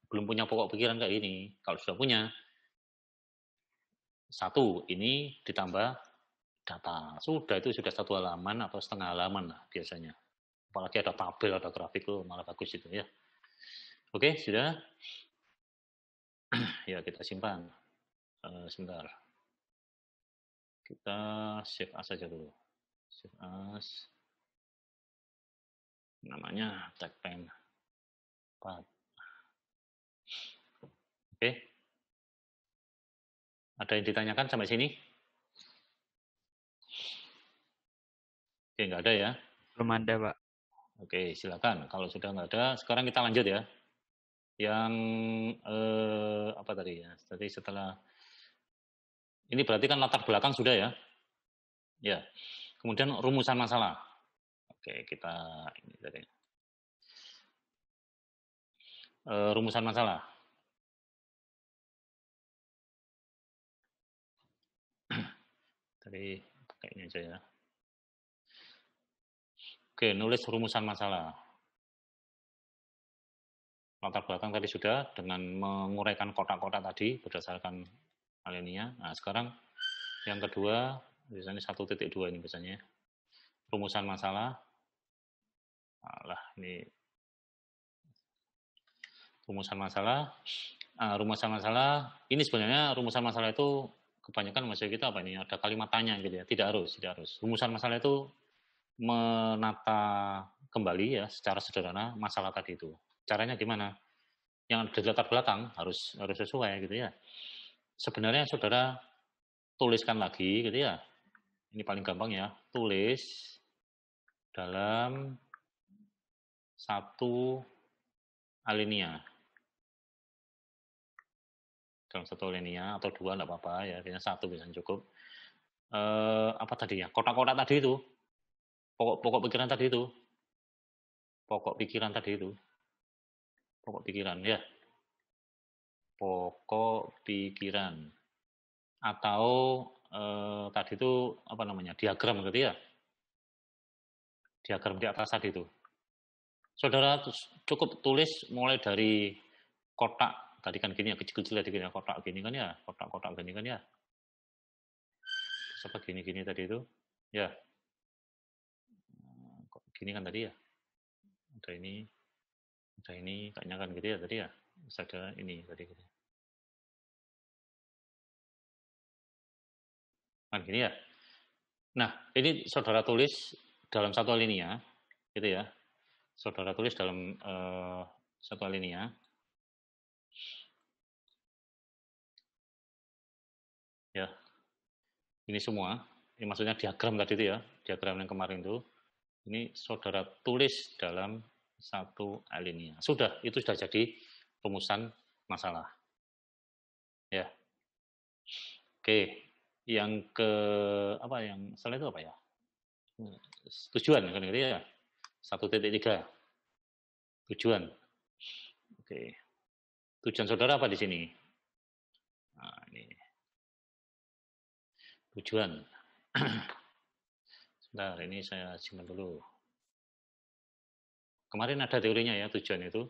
Belum punya pokok pikiran kayak ini. Kalau sudah punya, 1 ini ditambah data. Sudah itu sudah 1 halaman atau setengah halaman lah biasanya. Apalagi ada tabel, ada grafik itu malah bagus itu ya. Oke, sudah. Ya kita simpan. Sebentar. Kita save as saja dulu. Save as. Namanya tagpen 4. Oke. Ada yang ditanyakan sampai sini? Oke, nggak ada ya? Belum ada, Pak. Oke, silakan. Kalau sudah nggak ada, sekarang kita lanjut ya. Yang apa tadi ya? Tadi setelah ini berarti kan latar belakang sudah ya? Ya. Kemudian rumusan masalah. Oke, kita ini tadi. Rumusan masalah. Tadi pakai ini aja ya. Oke, nulis rumusan masalah. Latar belakang tadi sudah dengan menguraikan kotak-kotak tadi berdasarkan alinea. Nah, sekarang yang kedua, misalnya 1.2 ini biasanya. Rumusan masalah. Ini rumusan masalah. Rumusan masalah, ini sebenarnya rumusan masalah itu kebanyakan mahasiswa kita apa ini? Ada kalimat tanya gitu ya. Tidak harus. Rumusan masalah itu menata kembali ya secara sederhana masalah tadi itu. Caranya gimana? Yang di latar belakang harus sesuai gitu ya. Sebenarnya saudara tuliskan lagi gitu ya. Ini paling gampang ya. Tulis dalam satu alinea. Dalam satu alinea atau 2 enggak apa-apa ya. Biasanya 1 bisa cukup. Apa tadi ya? Kotak-kotak tadi itu. Pokok pikiran tadi itu. Pokok pikiran ya. Pokok pikiran. Atau tadi itu apa namanya? Diagram gitu ya. Diagram di atas tadi itu. Saudara cukup tulis mulai dari kotak tadi kan gini ya, kecil-kecil tadi gini ya, kotak gini kan ya, kotak-kotak gini kan ya. Siapa gini-gini tadi itu? Ya. Gini kan tadi ya. Ada ini kayaknya kan gitu ya tadi ya. Terus ada ini tadi gitu. Kan gini ya. Nah, ini saudara tulis dalam satu alinea, gitu ya. Saudara tulis dalam satu alinea. Ya. Ini semua, ini maksudnya diagram tadi itu ya, diagram yang kemarin itu. Ini saudara tulis dalam satu alinea. Sudah, itu sudah jadi rumusan masalah. Ya. Oke. Yang ke apa yang setelah itu apa ya? Tujuan kan gitu ya. 1.3. Tujuan. Oke. Tujuan saudara apa di sini? Nah, ini. Tujuan. Sebentar, ini saya simpan dulu. Kemarin ada teorinya ya, tujuan itu.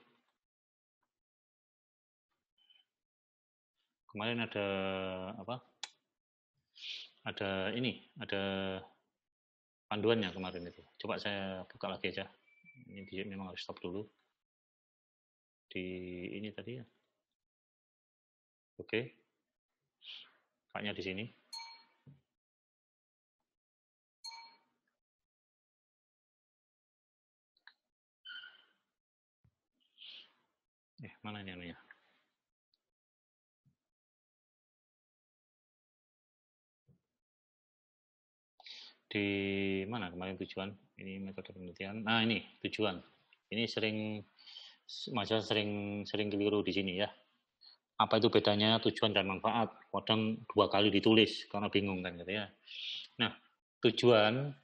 Kemarin ada apa? Ada ini, ada panduannya kemarin itu. Coba saya buka lagi aja. Ini memang harus stop dulu. Di ini tadi ya. Oke. Kayaknya di sini. Mana ini anunya? Di mana kemarin tujuan? Ini metode penelitian. Nah, ini tujuan. Ini mahasiswa sering keliru di sini ya. Apa itu bedanya tujuan dan manfaat? Kadang 2 kali ditulis karena bingung kan gitu ya. Nah, tujuan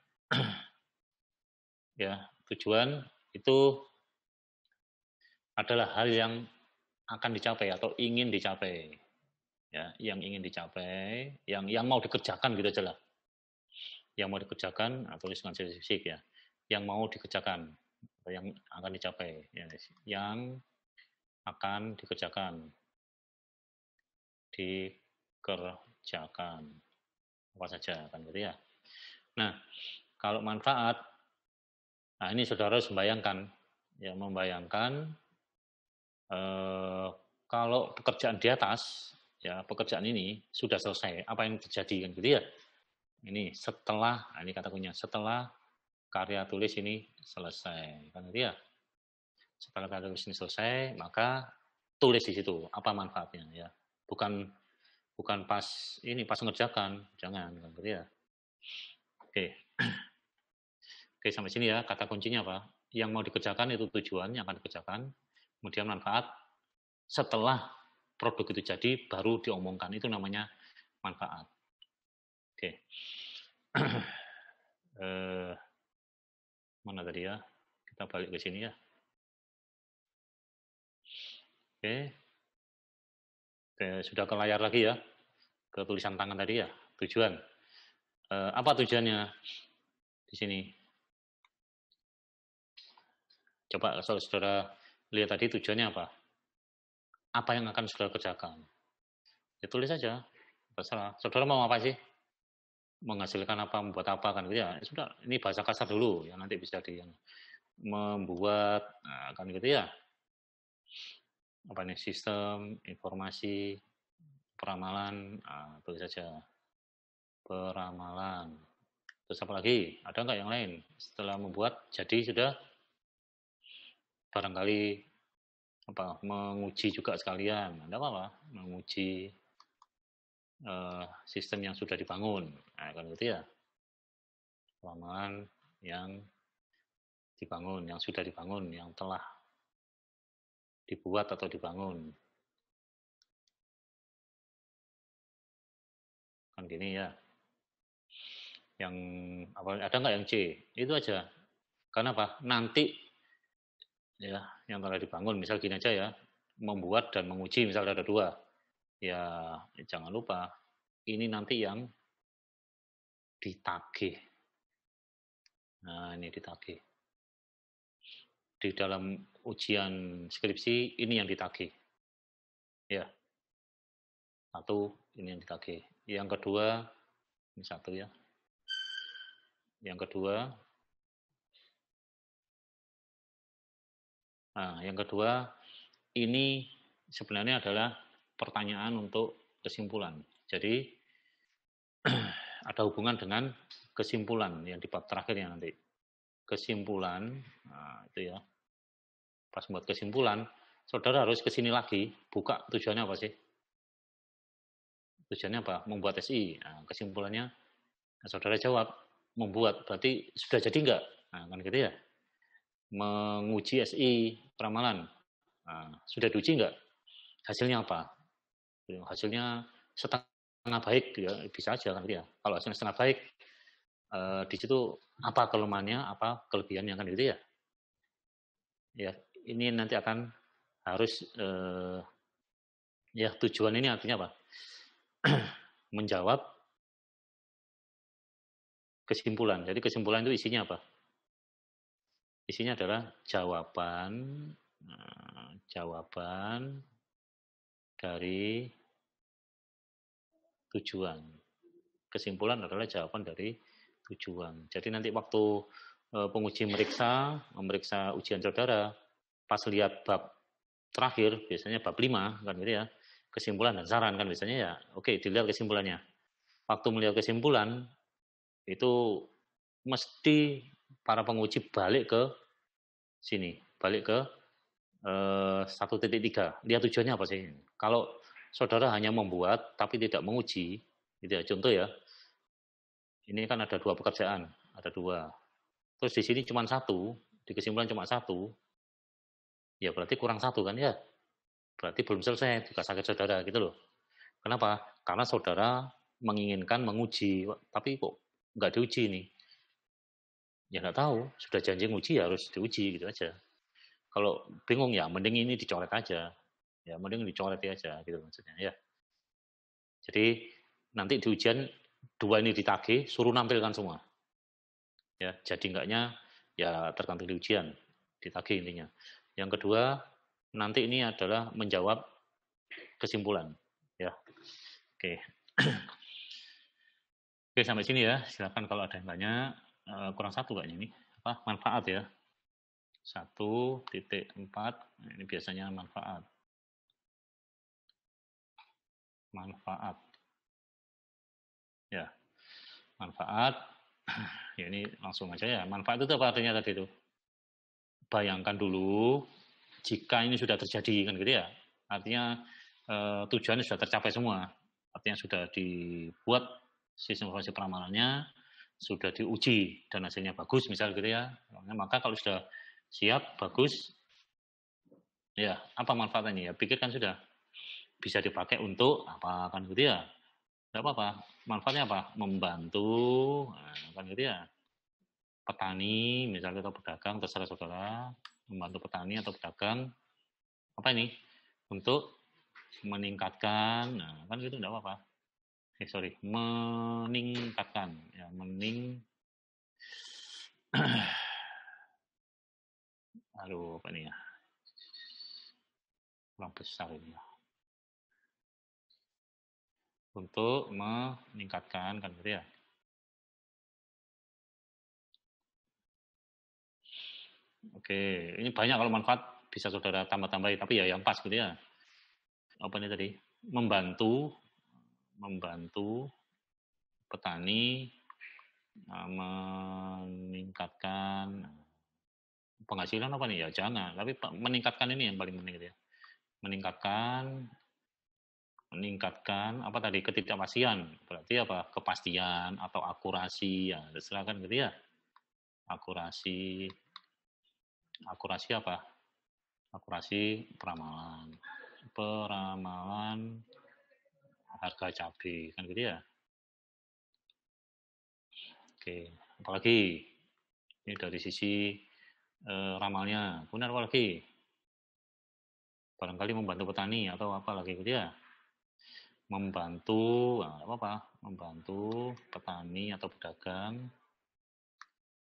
ya, tujuan itu adalah hal yang akan dicapai atau ingin dicapai. Ya, yang ingin dicapai, yang mau dikerjakan gitu aja lah. Yang mau dikerjakan, tulis dengan fisik ya. Yang mau dikerjakan, atau yang akan dicapai, ya. Yang akan dikerjakan. Dikerjakan. Apa saja kan gitu ya. Nah, kalau manfaat, nah ini saudara harus membayangkan, ya membayangkan kalau pekerjaan di atas, ya pekerjaan ini sudah selesai, apa yang terjadi kan gitu ya. Ini setelah, nah ini kata kuncinya, setelah karya tulis ini selesai, kan gitu ya. Setelah karya tulis ini selesai, maka tulis di situ apa manfaatnya ya. Bukan pas ini pas mengerjakan, jangan kan gitu ya. Oke. Oke, sampai sini ya. Kata kuncinya apa? Yang mau dikerjakan itu tujuan yang akan dikerjakan. Kemudian manfaat setelah produk itu jadi baru diomongkan, itu namanya manfaat. Oke. Mana tadi ya? Kita balik ke sini ya. Oke. Oke, sudah ke layar lagi ya. Ke tulisan tangan tadi ya. Tujuan. Apa tujuannya di sini? Coba kalau saudara lihat tadi tujuannya apa? Apa yang akan saudara kerjakan? Ya tulis saja. Terserah. Saudara mau apa sih? Menghasilkan apa, membuat apa kan gitu ya. Sudah, ini bahasa kasar dulu yang nanti bisa membuat kan gitu ya. Apa nih, sistem informasi peramalan, tulis saja peramalan. Terus apa lagi? Ada nggak yang lain? Setelah membuat jadi sudah barangkali apa menguji juga sekalian. Ada apa? Menguji sistem yang sudah dibangun. Nah, kan gitu ya. Peramalan yang dibangun, yang sudah dibangun, yang telah dibuat atau dibangun. Kan gini ya. Yang apa, ada nggak yang C? Itu aja. Karena apa? Nanti ya yang telah dibangun, misal gini aja ya, membuat dan menguji, misal ada 2. Ya jangan lupa, ini nanti yang ditagih. Nah, ini ditagih. Di dalam ujian skripsi, ini yang ditagih. Ya, satu ini yang ditagih. Yang kedua, ini satu ya. Yang kedua, ini sebenarnya adalah pertanyaan untuk kesimpulan. Jadi ada hubungan dengan kesimpulan yang di bab terakhirnya nanti. Kesimpulan, nah itu ya. Pas buat kesimpulan, saudara harus ke sini lagi, buka tujuannya apa sih? Tujuannya apa? Membuat SI. Nah, kesimpulannya, nah, saudara jawab, membuat, berarti sudah jadi enggak? Nah, kan gitu ya. Menguji SI peramalan. Nah, sudah diuji enggak? Hasilnya apa? Hasilnya setengah baik, ya bisa aja kan gitu ya. Kalau hasilnya setengah baik, di situ apa kelemahannya, apa kelebihannya kan gitu ya. Ya, ini nanti akan harus ya tujuan ini artinya apa? Menjawab kesimpulan. Jadi kesimpulan itu isinya apa? Isinya adalah jawaban dari tujuan. Kesimpulan adalah jawaban dari tujuan. Jadi nanti waktu penguji memeriksa ujian saudara, pas lihat bab terakhir, biasanya bab 5, kan gitu ya, kesimpulan dan saran kan biasanya ya, oke, dilihat kesimpulannya. Waktu melihat kesimpulan, itu mesti para penguji balik ke sini, balik ke 1.3. Lihat tujuannya apa sih? Kalau saudara hanya membuat tapi tidak menguji, gitu ya, contoh ya, ini kan ada 2 pekerjaan, ada 2. Terus di sini cuma 1, di kesimpulan cuma 1, ya berarti kurang 1 kan ya? Berarti belum selesai tugas akhir saudara gitu loh. Kenapa? Karena saudara menginginkan menguji, tapi kok nggak diuji nih. Ya nggak tahu, sudah janji nguji ya harus diuji gitu aja. Kalau bingung ya mending ini dicoret aja. Ya mending dicoret aja gitu maksudnya ya. Jadi nanti di ujian 2 ini ditagih, suruh nampilkan semua. Ya, jadi enggaknya ya tergantung di ujian, ditagih intinya. Yang kedua, nanti ini adalah menjawab kesimpulan, ya. Oke. Oke, sampai sini ya. Silakan kalau ada yang tanya. Kurang 1 kayaknya ini. Apa? Manfaat ya. 1.4. Ini biasanya manfaat. Manfaat. Ya. Manfaat. Ya ini langsung aja ya. Manfaat itu apa artinya tadi itu? Bayangkan dulu jika ini sudah terjadi kan gitu ya. Artinya tujuannya sudah tercapai semua. Artinya sudah dibuat sistem informasi peramalannya, sudah diuji dan hasilnya bagus misal gitu ya. Maka kalau sudah siap, bagus, ya apa manfaatnya ya? Pikirkan sudah bisa dipakai untuk apa kan gitu ya. Tidak apa-apa. Manfaatnya apa? Membantu, kan gitu ya. Petani, misalnya atau pedagang, terserah saudara, membantu petani atau pedagang, apa ini? Untuk meningkatkan, nah kan gitu tidak apa-apa. Meningkatkan, ya aduh apa ini ya? Kurang besar ini ya. Untuk meningkatkan kan gitu ya. Oke, ini banyak kalau manfaat bisa saudara tambah-tambahin, tapi ya yang pas gitu ya. Apa ini tadi? Membantu petani meningkatkan penghasilan apa nih ya? Jangan, tapi meningkatkan ini yang paling penting gitu ya. Meningkatkan apa tadi, ketidakpastian, berarti apa, kepastian atau akurasi ya, silakan gitu ya. Akurasi apa? Akurasi peramalan harga cabai kan gitu ya. Oke, apalagi ini dari sisi ramalnya, benar apa lagi? Barangkali membantu petani atau apa lagi gitu ya. Membantu, membantu petani atau pedagang,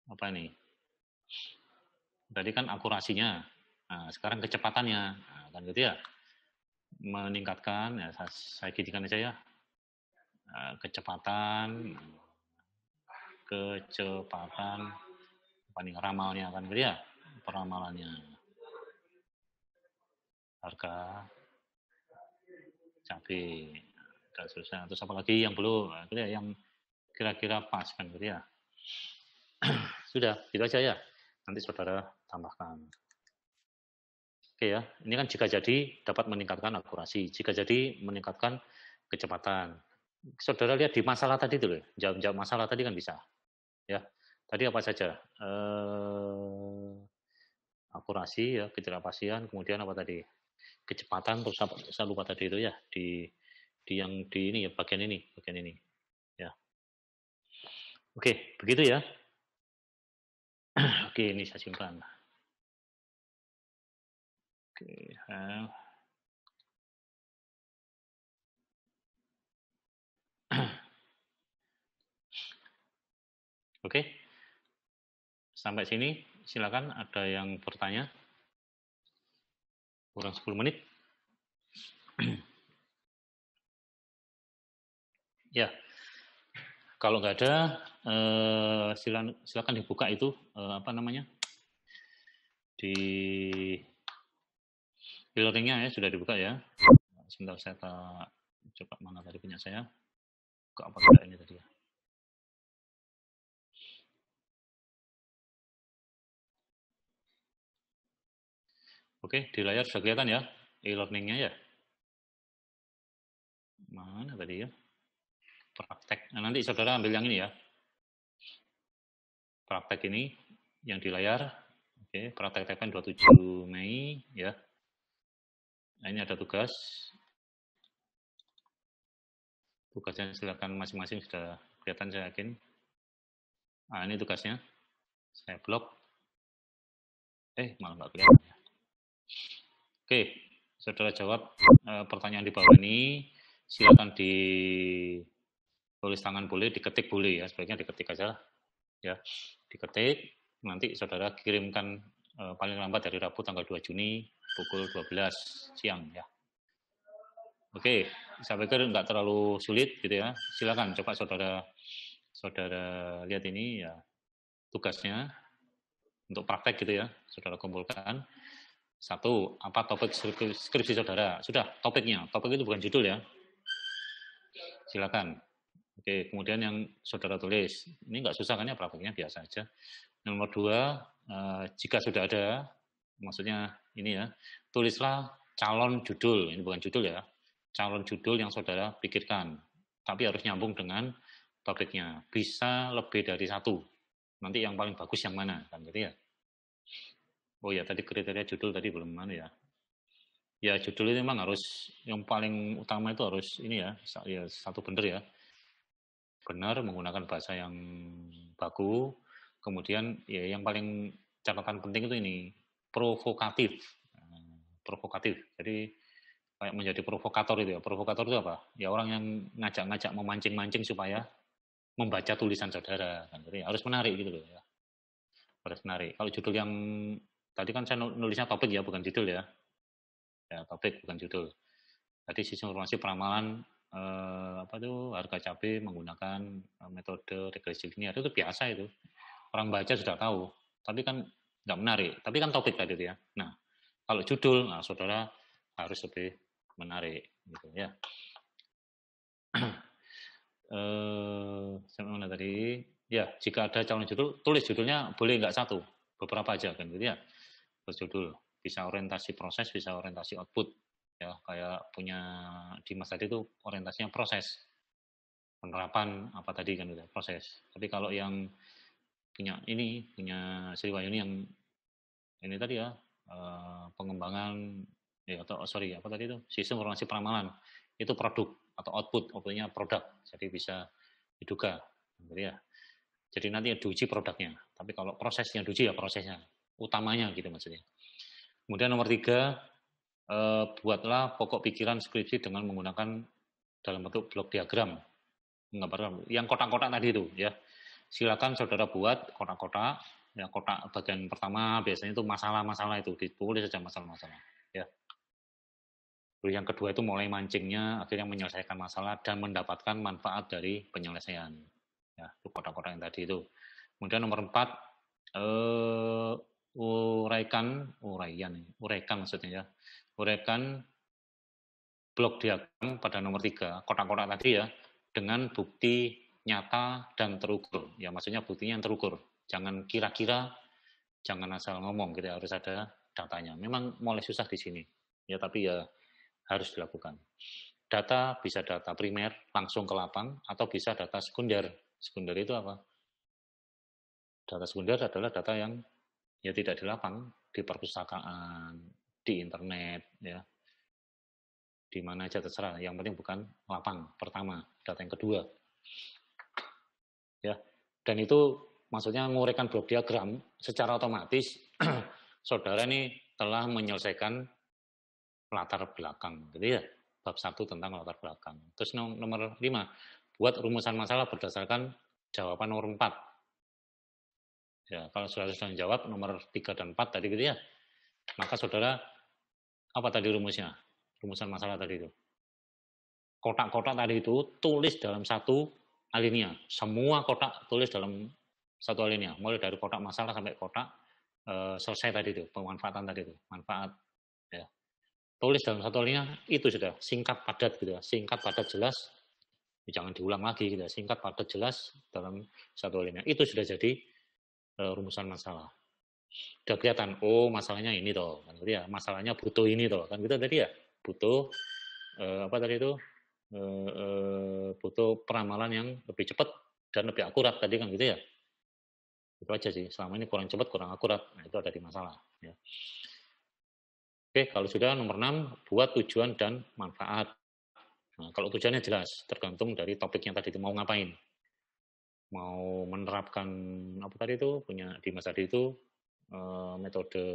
apa ini? Tadi kan akurasinya, nah sekarang kecepatannya, nah, kan gitu ya. meningkatkan, ya saya gigikan aja ya, kecepatan, apa nih, ramalnya kan gitu ya, peramalannya, harga cabai, dan seterusnya. Terus apa lagi yang belum, gitu ya, yang kira-kira pas kan gitu ya. Sudah, gitu aja ya. Nanti saudara tambahkan. Oke ya, ini kan jika jadi dapat meningkatkan akurasi, jika jadi meningkatkan kecepatan. Saudara lihat di masalah tadi itu loh, jawab masalah tadi kan bisa. Ya, tadi apa saja? Akurasi ya, ketidakpastian, kemudian apa tadi? Kecepatan, terus apa? Saya lupa tadi itu ya, di yang di ini ya, bagian ini. Ya. Oke, begitu ya. Oke, ini saya simpan. Oke, oke. Sampai sini silakan, ada yang bertanya. Kurang 10 menit. Ya. Kalau nggak ada, silakan dibuka itu apa namanya? Di e-learning-nya ya, sudah dibuka ya. Sebentar saya coba mana tadi punya saya. Buka apa tidak ini tadi ya. Oke, di layar sudah kelihatan ya e-learning-nya ya. Mana tadi ya? Praktek. Nah, nanti saudara ambil yang ini ya. Praktek ini yang di layar. Oke, praktek TPN 27 Mei ya. Nah, ini ada tugas. Tugasnya silakan masing-masing sudah kelihatan saya yakin. Nah, ini tugasnya. Saya blok. Malah nggak kelihatan ya. Oke, saudara jawab pertanyaan di bawah ini. Silakan tulis tangan boleh, diketik boleh ya. Sebaiknya diketik aja ya. Diketik, nanti saudara kirimkan paling lambat dari Rabu tanggal 2 Juni pukul 12 siang ya. Oke, saya pikir nggak terlalu sulit gitu ya. Silakan coba saudara lihat ini ya, tugasnya untuk praktek gitu ya. Saudara kumpulkan. Satu, apa topik skripsi saudara? Sudah, topiknya. Topik itu bukan judul ya. Silakan. Oke, kemudian yang saudara tulis. Ini nggak susah kan ya, prakteknya biasa aja. Nomor 2, jika sudah ada, maksudnya ini ya, tulislah calon judul. Ini bukan judul ya. Calon judul yang saudara pikirkan. Tapi harus nyambung dengan topiknya. Bisa lebih dari satu. Nanti yang paling bagus yang mana, kan gitu ya. Oh ya, tadi kriteria judul tadi belum mana ya. Ya, judul itu memang harus, yang paling utama itu harus ini ya, satu benar ya. Benar, menggunakan bahasa yang baku. Kemudian ya yang paling catatan penting itu ini, provokatif. Provokatif. Jadi kayak menjadi provokator itu ya. Provokator itu apa? Ya orang yang ngajak-ngajak, memancing-mancing supaya membaca tulisan saudara. Jadi harus menarik gitu loh ya. Harus menarik. Kalau judul yang tadi kan saya nulisnya topik ya, bukan judul ya. Ya, topik bukan judul. Tadi sistem informasi peramalan harga cabai menggunakan metode regresi linear, itu biasa itu. Orang baca sudah tahu, tapi kan nggak menarik. Tapi kan topik tadi itu ya. Nah, kalau judul, saudara harus lebih menarik gitu ya. Sampai mana tadi? Ya, jika ada calon judul, tulis judulnya boleh nggak satu, beberapa aja kan gitu ya. Berjudul, bisa orientasi proses, bisa orientasi output. Ya, kayak punya Dimas tadi itu orientasinya proses. Penerapan apa tadi kan udah proses. Tapi kalau yang punya Sriwayuni yang ini tadi ya, pengembangan atau apa tadi itu, sistem informasi peramalan, itu produk atau outputnya produk, jadi bisa diduga gitu ya. Jadi nanti diuji produknya, tapi kalau prosesnya diuji ya prosesnya utamanya gitu maksudnya. Kemudian nomor 3, buatlah pokok pikiran skripsi dengan menggunakan dalam bentuk blok diagram, menggambarkan yang kotak-kotak tadi itu ya. Silakan saudara buat kotak-kotak. Ya, kotak bagian pertama biasanya itu masalah-masalah, itu ditulis saja masalah-masalah ya. Lalu yang kedua itu mulai mancingnya, akhirnya menyelesaikan masalah dan mendapatkan manfaat dari penyelesaian. Ya, itu kotak-kotak yang tadi itu. Kemudian nomor 4, uraikan maksudnya ya. Uraikan blok diagram pada nomor 3, kotak-kotak tadi ya, dengan bukti nyata dan terukur. Ya, maksudnya buktinya yang terukur. Jangan kira-kira, jangan asal ngomong gitu, harus ada datanya. Memang mulai susah di sini. Ya, tapi ya harus dilakukan. Data bisa data primer langsung ke lapang atau bisa data sekunder. Sekunder itu apa? Data sekunder adalah data yang ya tidak di lapang, di perpustakaan, di internet, ya, di mana aja terserah. Yang penting bukan lapang. Pertama, data yang kedua, ya. Dan itu maksudnya menguraikan blok diagram secara otomatis. Saudara ini telah menyelesaikan latar belakang, gitu ya. Bab 1 tentang latar belakang. Terus nomor 5, buat rumusan masalah berdasarkan jawaban nomor 4. Ya, kalau saudara sudah menjawab nomor 3 dan 4 tadi gitu ya, maka saudara, apa tadi rumusnya? Rumusan masalah tadi itu. Kotak-kotak tadi itu tulis dalam satu alinea. Semua kotak tulis dalam satu alinea. Mulai dari kotak masalah sampai kotak selesai tadi itu, pemanfaatan tadi itu, manfaat. Ya. Tulis dalam satu alinea, itu sudah singkat padat gitu ya. Singkat padat jelas, jangan diulang lagi gitu ya. Singkat padat jelas dalam satu alinea. Itu sudah jadi rumusan masalah. Udah kelihatan, oh masalahnya ini toh, kan gitu ya. Masalahnya butuh ini toh, kan gitu tadi ya. Butuh apa tadi itu? Butuh peramalan yang lebih cepat dan lebih akurat tadi kan gitu ya. Itu aja sih. Selama ini kurang cepat, kurang akurat. Nah, itu ada di masalah. Ya. Oke, kalau sudah nomor 6, buat tujuan dan manfaat. Nah, kalau tujuannya jelas, tergantung dari topiknya tadi itu mau ngapain. Mau menerapkan apa tadi itu, punya di masa tadi itu metode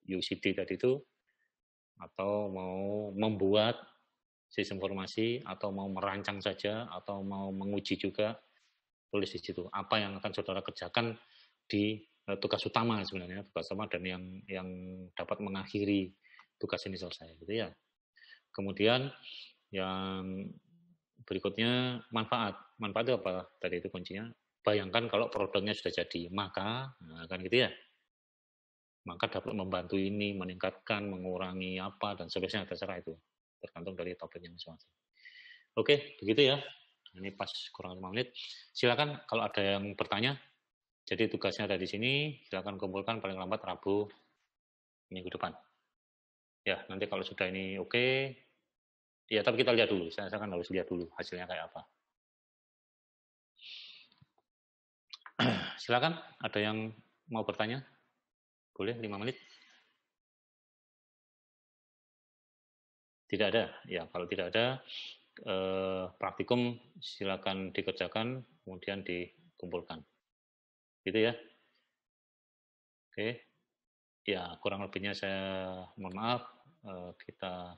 UCD tadi itu, atau mau membuat sistem informasi, atau mau merancang saja, atau mau menguji juga, tulis di situ. Apa yang akan saudara kerjakan di tugas utama sebenarnya, tugas utama dan yang dapat mengakhiri tugas ini selesai, gitu ya. Kemudian yang berikutnya manfaat. Manfaat itu apa? Tadi itu kuncinya. Bayangkan kalau produknya sudah jadi, maka, nah kan gitu ya. Maka dapat membantu ini, meningkatkan, mengurangi apa dan sebagainya, terserah itu. Tergantung dari topiknya masing-masing. Oke, begitu ya. Ini pas kurang 5 menit. Silakan kalau ada yang bertanya. Jadi tugasnya ada di sini, silakan kumpulkan paling lambat Rabu minggu depan. Ya, nanti kalau sudah ini oke, ya tapi kita lihat dulu. Saya kan harus lihat dulu hasilnya kayak apa. Silakan, ada yang mau bertanya? Boleh 5 menit? Tidak ada? Ya, kalau tidak ada, praktikum silakan dikerjakan, kemudian dikumpulkan. Gitu ya. Oke. Ya, kurang lebihnya saya mohon maaf. Kita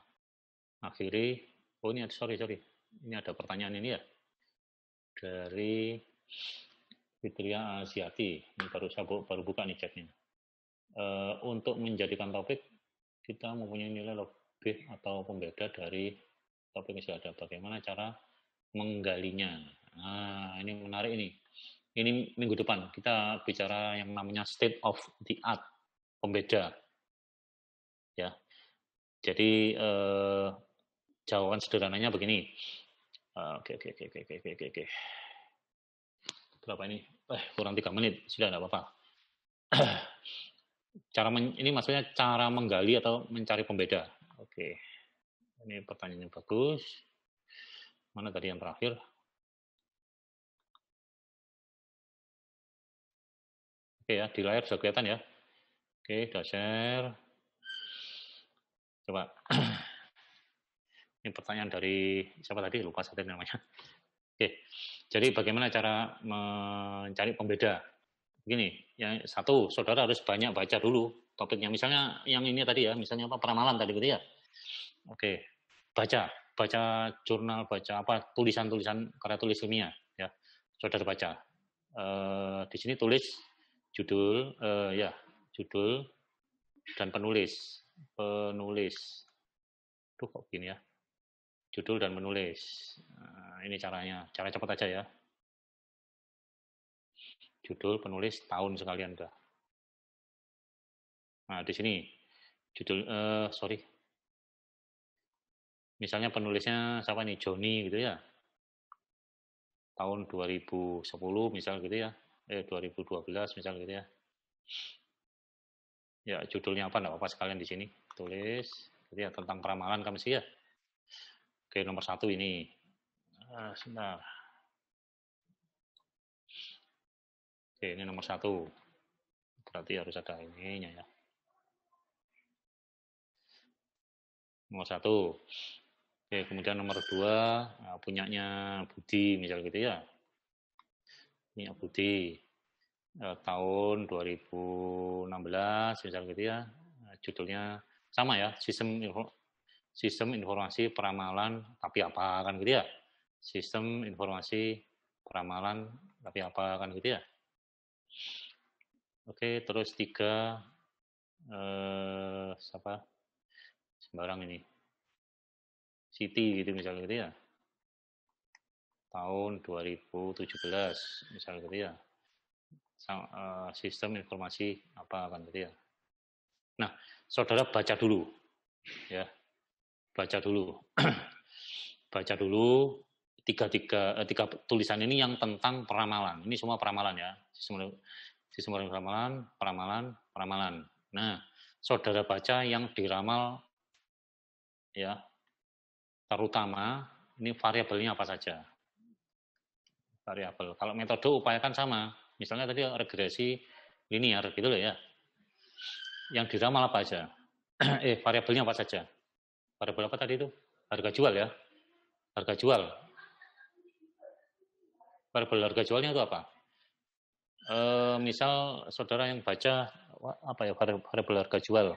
akhiri. Oh, ini sorry. Ini ada pertanyaan ini ya. Dari Fitria Asiati. Ini baru buka nih chatnya. Untuk menjadikan topik, kita mempunyai nilai lebih atau pembeda dari topik yang sudah ada. Bagaimana cara menggalinya? Nah, ini menarik ini. Ini minggu depan kita bicara yang namanya state of the art, pembeda. Ya. Jadi jawaban sederhananya begini. Oke. Berapa ini? Kurang 3 menit. Sudah enggak apa-apa. Ini maksudnya cara menggali atau mencari pembeda. Oke. Ini pertanyaannya bagus. Mana tadi yang terakhir? Oke ya, di layar sudah kelihatan ya. Oke, sudah share. Coba. Ini pertanyaan dari siapa tadi? Lupa saya namanya. Oke. Jadi bagaimana cara mencari pembeda? Begini, yang satu, saudara harus banyak baca dulu topiknya. Misalnya yang ini tadi ya, misalnya apa peramalan tadi gitu ya. Oke. Baca jurnal, baca apa tulisan-tulisan karya tulis ilmiah ya. Saudara baca. Di sini tulis judul judul dan penulis. Tuh kok gini ya. Judul dan menulis. Nah, ini caranya. Cara cepat aja ya. Judul, penulis, tahun sekalian udah. Nah, di sini judul sorry. Misalnya penulisnya siapa nih? Joni gitu ya. Tahun 2010 misal gitu ya. 2012 misal gitu ya. Ya, judulnya apa enggak apa-apa sekalian di sini. Tulis gitu ya, tentang peramalan kan mesti ya. Oke, nomor 1 ini. Sebentar. Oke, ini nomor 1. Berarti harus ada ininya ya. Nomor 1. Oke, kemudian nomor 2 punyanya Budi misal gitu ya. Punya Budi tahun 2016 misal gitu ya. Judulnya sama ya, sistem informasi peramalan tapi apa kan gitu ya. Sistem informasi peramalan tapi apa kan gitu ya. Oke, terus 3 siapa? Sembarang ini. Siti gitu misalnya gitu ya. Tahun 2017 misalnya gitu ya. Sistem informasi apa kan gitu ya. Nah, saudara baca dulu ya. Baca dulu. Baca dulu tiga tulisan ini yang tentang peramalan. Ini semua peramalan ya. Sistem peramalan. Nah, saudara baca yang diramal ya. Terutama ini variabelnya apa saja. Variabel. Kalau metode upayakan sama. Misalnya tadi regresi linear gitu loh ya. Yang diramal apa aja? Variabelnya apa saja? Variabel apa tadi itu? Harga jual ya. Harga jual. Variabel harga jualnya itu apa? Misal saudara yang baca apa ya variabel harga jual.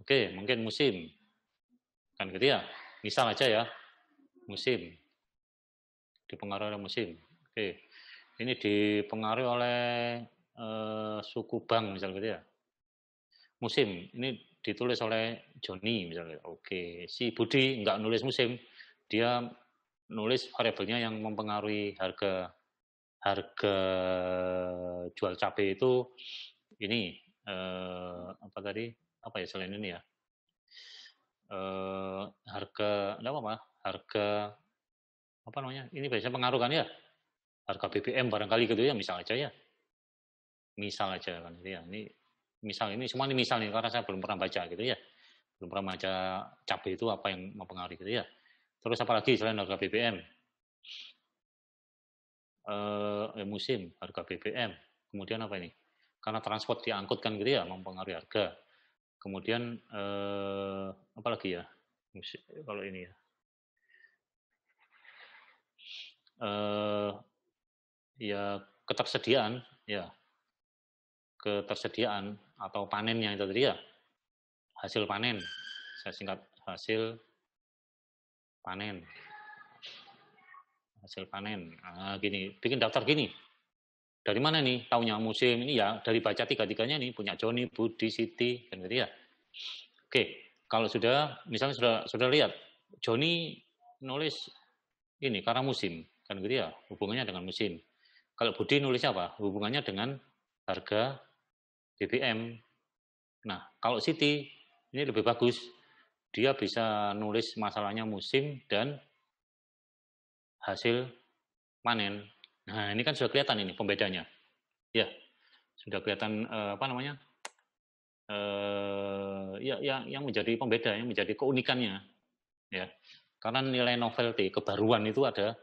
Oke, mungkin musim. Kan gitu ya. Misal aja ya. Musim. Dipengaruhi oleh musim. Oke. Ini dipengaruhi oleh suku bank misal gitu ya. Musim. Ini ditulis oleh Joni misalnya. Oke. Si Budi nggak nulis musim. Dia nulis variabelnya yang mempengaruhi harga jual cabai itu ini apa tadi? Apa ya selain ini ya? Harga apa namanya? Ini biasanya pengaruh kan ya? Harga BBM barangkali gitu ya, misal aja ya. Misal aja kan gitu ya. Ini misal ini semua ini misal nih karena saya belum pernah baca gitu ya. Belum pernah baca cabai itu apa yang mempengaruhi gitu ya. Terus apa lagi selain harga BBM? Musim harga BBM. Kemudian apa ini? Karena transport diangkut kan gitu ya, mempengaruhi harga. Kemudian apa lagi ya? Kalau ini ya. Ya ketersediaan ya. Ketersediaan atau panennya itu tadi ya. Hasil panen. Saya singkat hasil panen. Hasil panen. Gini, bikin daftar gini. Dari mana nih taunya musim ini ya? Dari baca tiga-tiganya nih, punya Joni, Budi, Siti, kan gitu ya. Oke, kalau sudah, misalnya sudah lihat, Joni nulis ini karena musim, kan gitu ya, hubungannya dengan musim. Kalau Budi nulis apa? Hubungannya dengan harga BBM. Nah, kalau Siti, ini lebih bagus. Dia bisa nulis masalahnya musim dan hasil panen. Nah, ini kan sudah kelihatan ini pembedanya. Ya, sudah kelihatan apa namanya? Ya, yang menjadi pembeda, yang menjadi keunikannya. Ya, karena nilai novelty, kebaruan itu ada.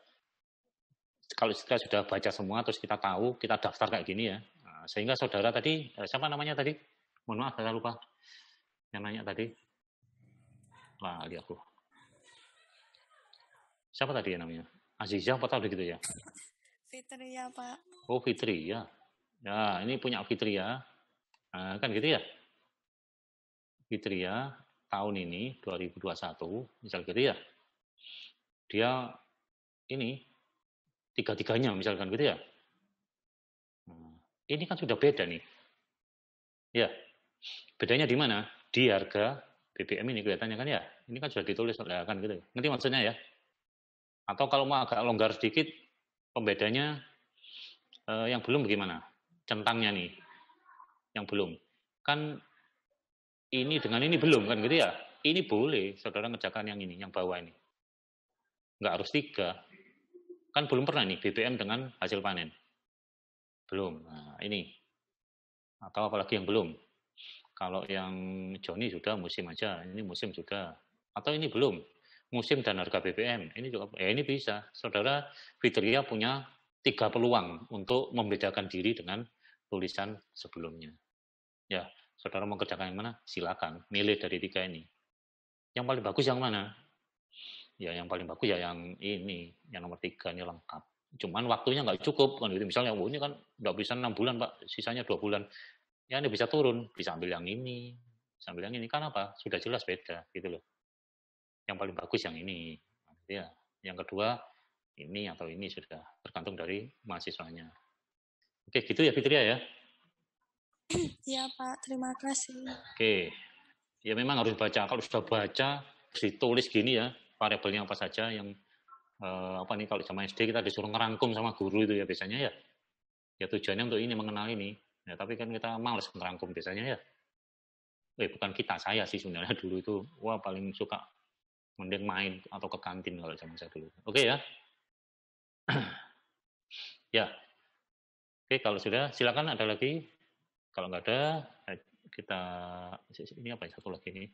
Kalau kita sudah baca semua, terus kita tahu, kita daftar kayak gini ya. Nah, sehingga saudara tadi, siapa namanya tadi? Mohon maaf, saya lupa. Yang nanya tadi. Lah, lihat aku. Siapa tadi ya namanya? Azizah apa tahu gitu ya? Fitri ya Pak. Oh Fitri ya. Ya ini punya Fitri ya. Nah, kan gitu ya. Fitri ya tahun ini 2021 misal gitu ya. Dia ini tiga-tiganya misalkan gitu ya. Nah, ini kan sudah beda nih. Ya. Bedanya di mana? Di harga BBM ini kelihatannya kan ya, ini kan sudah ditulis kan gitu. Ngerti maksudnya ya? Atau kalau mau agak longgar sedikit, pembedanya yang belum bagaimana? Centangnya nih, yang belum. Kan ini dengan ini belum kan gitu ya? Ini boleh saudara ngerjakan yang ini, yang bawah ini. Nggak harus 3. Kan belum pernah nih BBM dengan hasil panen. Belum. Nah, ini. Atau apalagi yang belum. Kalau yang Joni sudah musim aja, ini musim sudah. Atau ini belum. Musim dan harga BBM. Ini juga ini bisa. Saudara Fitria punya 3 peluang untuk membedakan diri dengan tulisan sebelumnya. Ya, saudara mau kerjakan yang mana? Silakan. Milih dari 3 ini. Yang paling bagus yang mana? Ya yang paling bagus ya yang ini, yang nomor 3 ini lengkap. Cuman waktunya nggak cukup kan gitu. Misalnya, ini kan nggak bisa 6 bulan Pak, sisanya 2 bulan. Ya Anda bisa turun, bisa ambil yang ini, bisa ambil yang ini. Kan apa? Sudah jelas beda gitu loh. Yang paling bagus yang ini. Ya, yang kedua ini atau ini sudah tergantung dari mahasiswanya. Oke, gitu ya Fitria ya. Iya Pak, terima kasih. Oke, ya memang harus baca. Kalau sudah baca, ditulis gini ya, variabelnya apa saja yang apa nih kalau zaman SD kita disuruh ngerangkum sama guru itu ya biasanya ya. Ya tujuannya untuk ini mengenal ini. Ya tapi kan kita males ngerangkum biasanya ya. Bukan kita, saya sih sebenarnya dulu itu wah paling suka mending main atau ke kantin kalau zaman saya dulu. Oke ya. Ya. Oke, kalau sudah silakan ada lagi. Kalau nggak ada, kita ini apa ya satu lagi ini.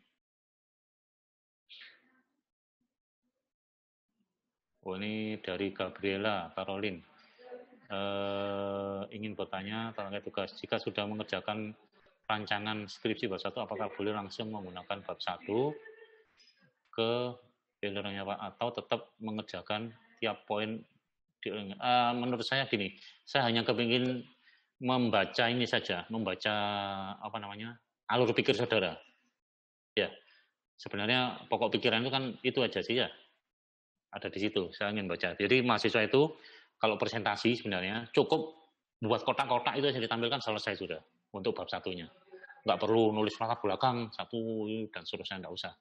Oh ini dari Gabriela Caroline. Ingin bertanya tentang tugas. Jika sudah mengerjakan rancangan skripsi bab 1, apakah boleh langsung menggunakan bab 1 ke filternya Pak? Atau tetap mengerjakan tiap poin? Menurut saya gini, saya hanya kepingin membaca ini saja, membaca apa namanya alur pikir saudara. Ya, sebenarnya pokok pikiran itu kan itu aja sih ya. Ada di situ, saya ingin baca. Jadi mahasiswa itu kalau presentasi sebenarnya cukup buat kotak-kotak itu yang ditampilkan selesai sudah untuk bab 1-nya. Nggak perlu nulis latar belakang satu dan seterusnya, nggak usah.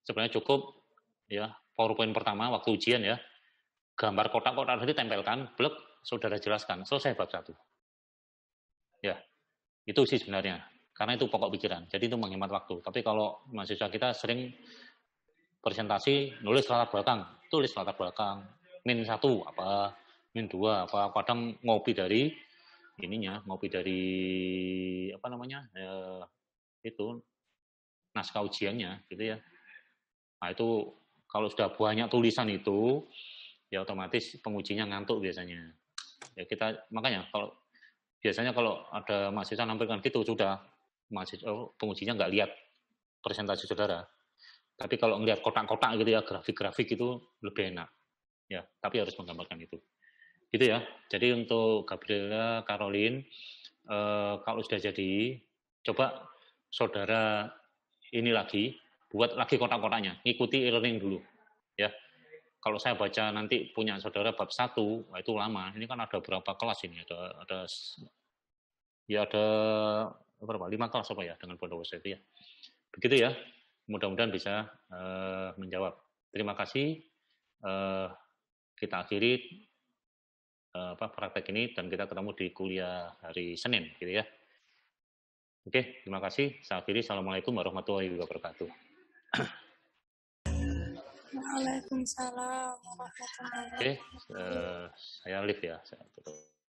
Sebenarnya cukup ya PowerPoint pertama waktu ujian ya, gambar kotak-kotak tadi tempelkan, blek, saudara jelaskan, selesai bab 1. Ya, itu sih sebenarnya. Karena itu pokok pikiran, jadi itu menghemat waktu. Tapi kalau mahasiswa kita sering presentasi, nulis latar belakang, tulis latar belakang, min 1 apa, min 2 apa, kadang ngopi dari ininya, ngopi dari apa namanya, itu naskah ujiannya gitu ya. Nah itu kalau sudah banyak tulisan itu ya otomatis pengujinya ngantuk biasanya. Ya kita makanya kalau biasanya kalau ada mahasiswa nampilkan gitu sudah mahasiswa pengujinya nggak lihat presentasi saudara. Tapi kalau ngelihat kotak-kotak gitu ya, grafik-grafik itu lebih enak. Ya, tapi harus menggambarkan itu. Gitu ya. Jadi untuk Gabriela Caroline kalau sudah jadi coba saudara ini lagi buat lagi kotak-kotaknya, ikuti e-learning dulu ya. Kalau saya baca nanti punya saudara bab 1, itu lama. Ini kan ada berapa kelas ini? Ada berapa? 5 kelas apa ya dengan Bondowoso itu ya. Begitu ya. Mudah-mudahan bisa menjawab. Terima kasih. Kita akhiri praktek ini dan kita ketemu di kuliah hari Senin gitu ya. Oke, terima kasih. Saya akhiri. Assalamualaikum warahmatullahi wabarakatuh. Waalaikumsalam warahmatullahi wabarakatuh. Oke, saya live ya. Saya tutup.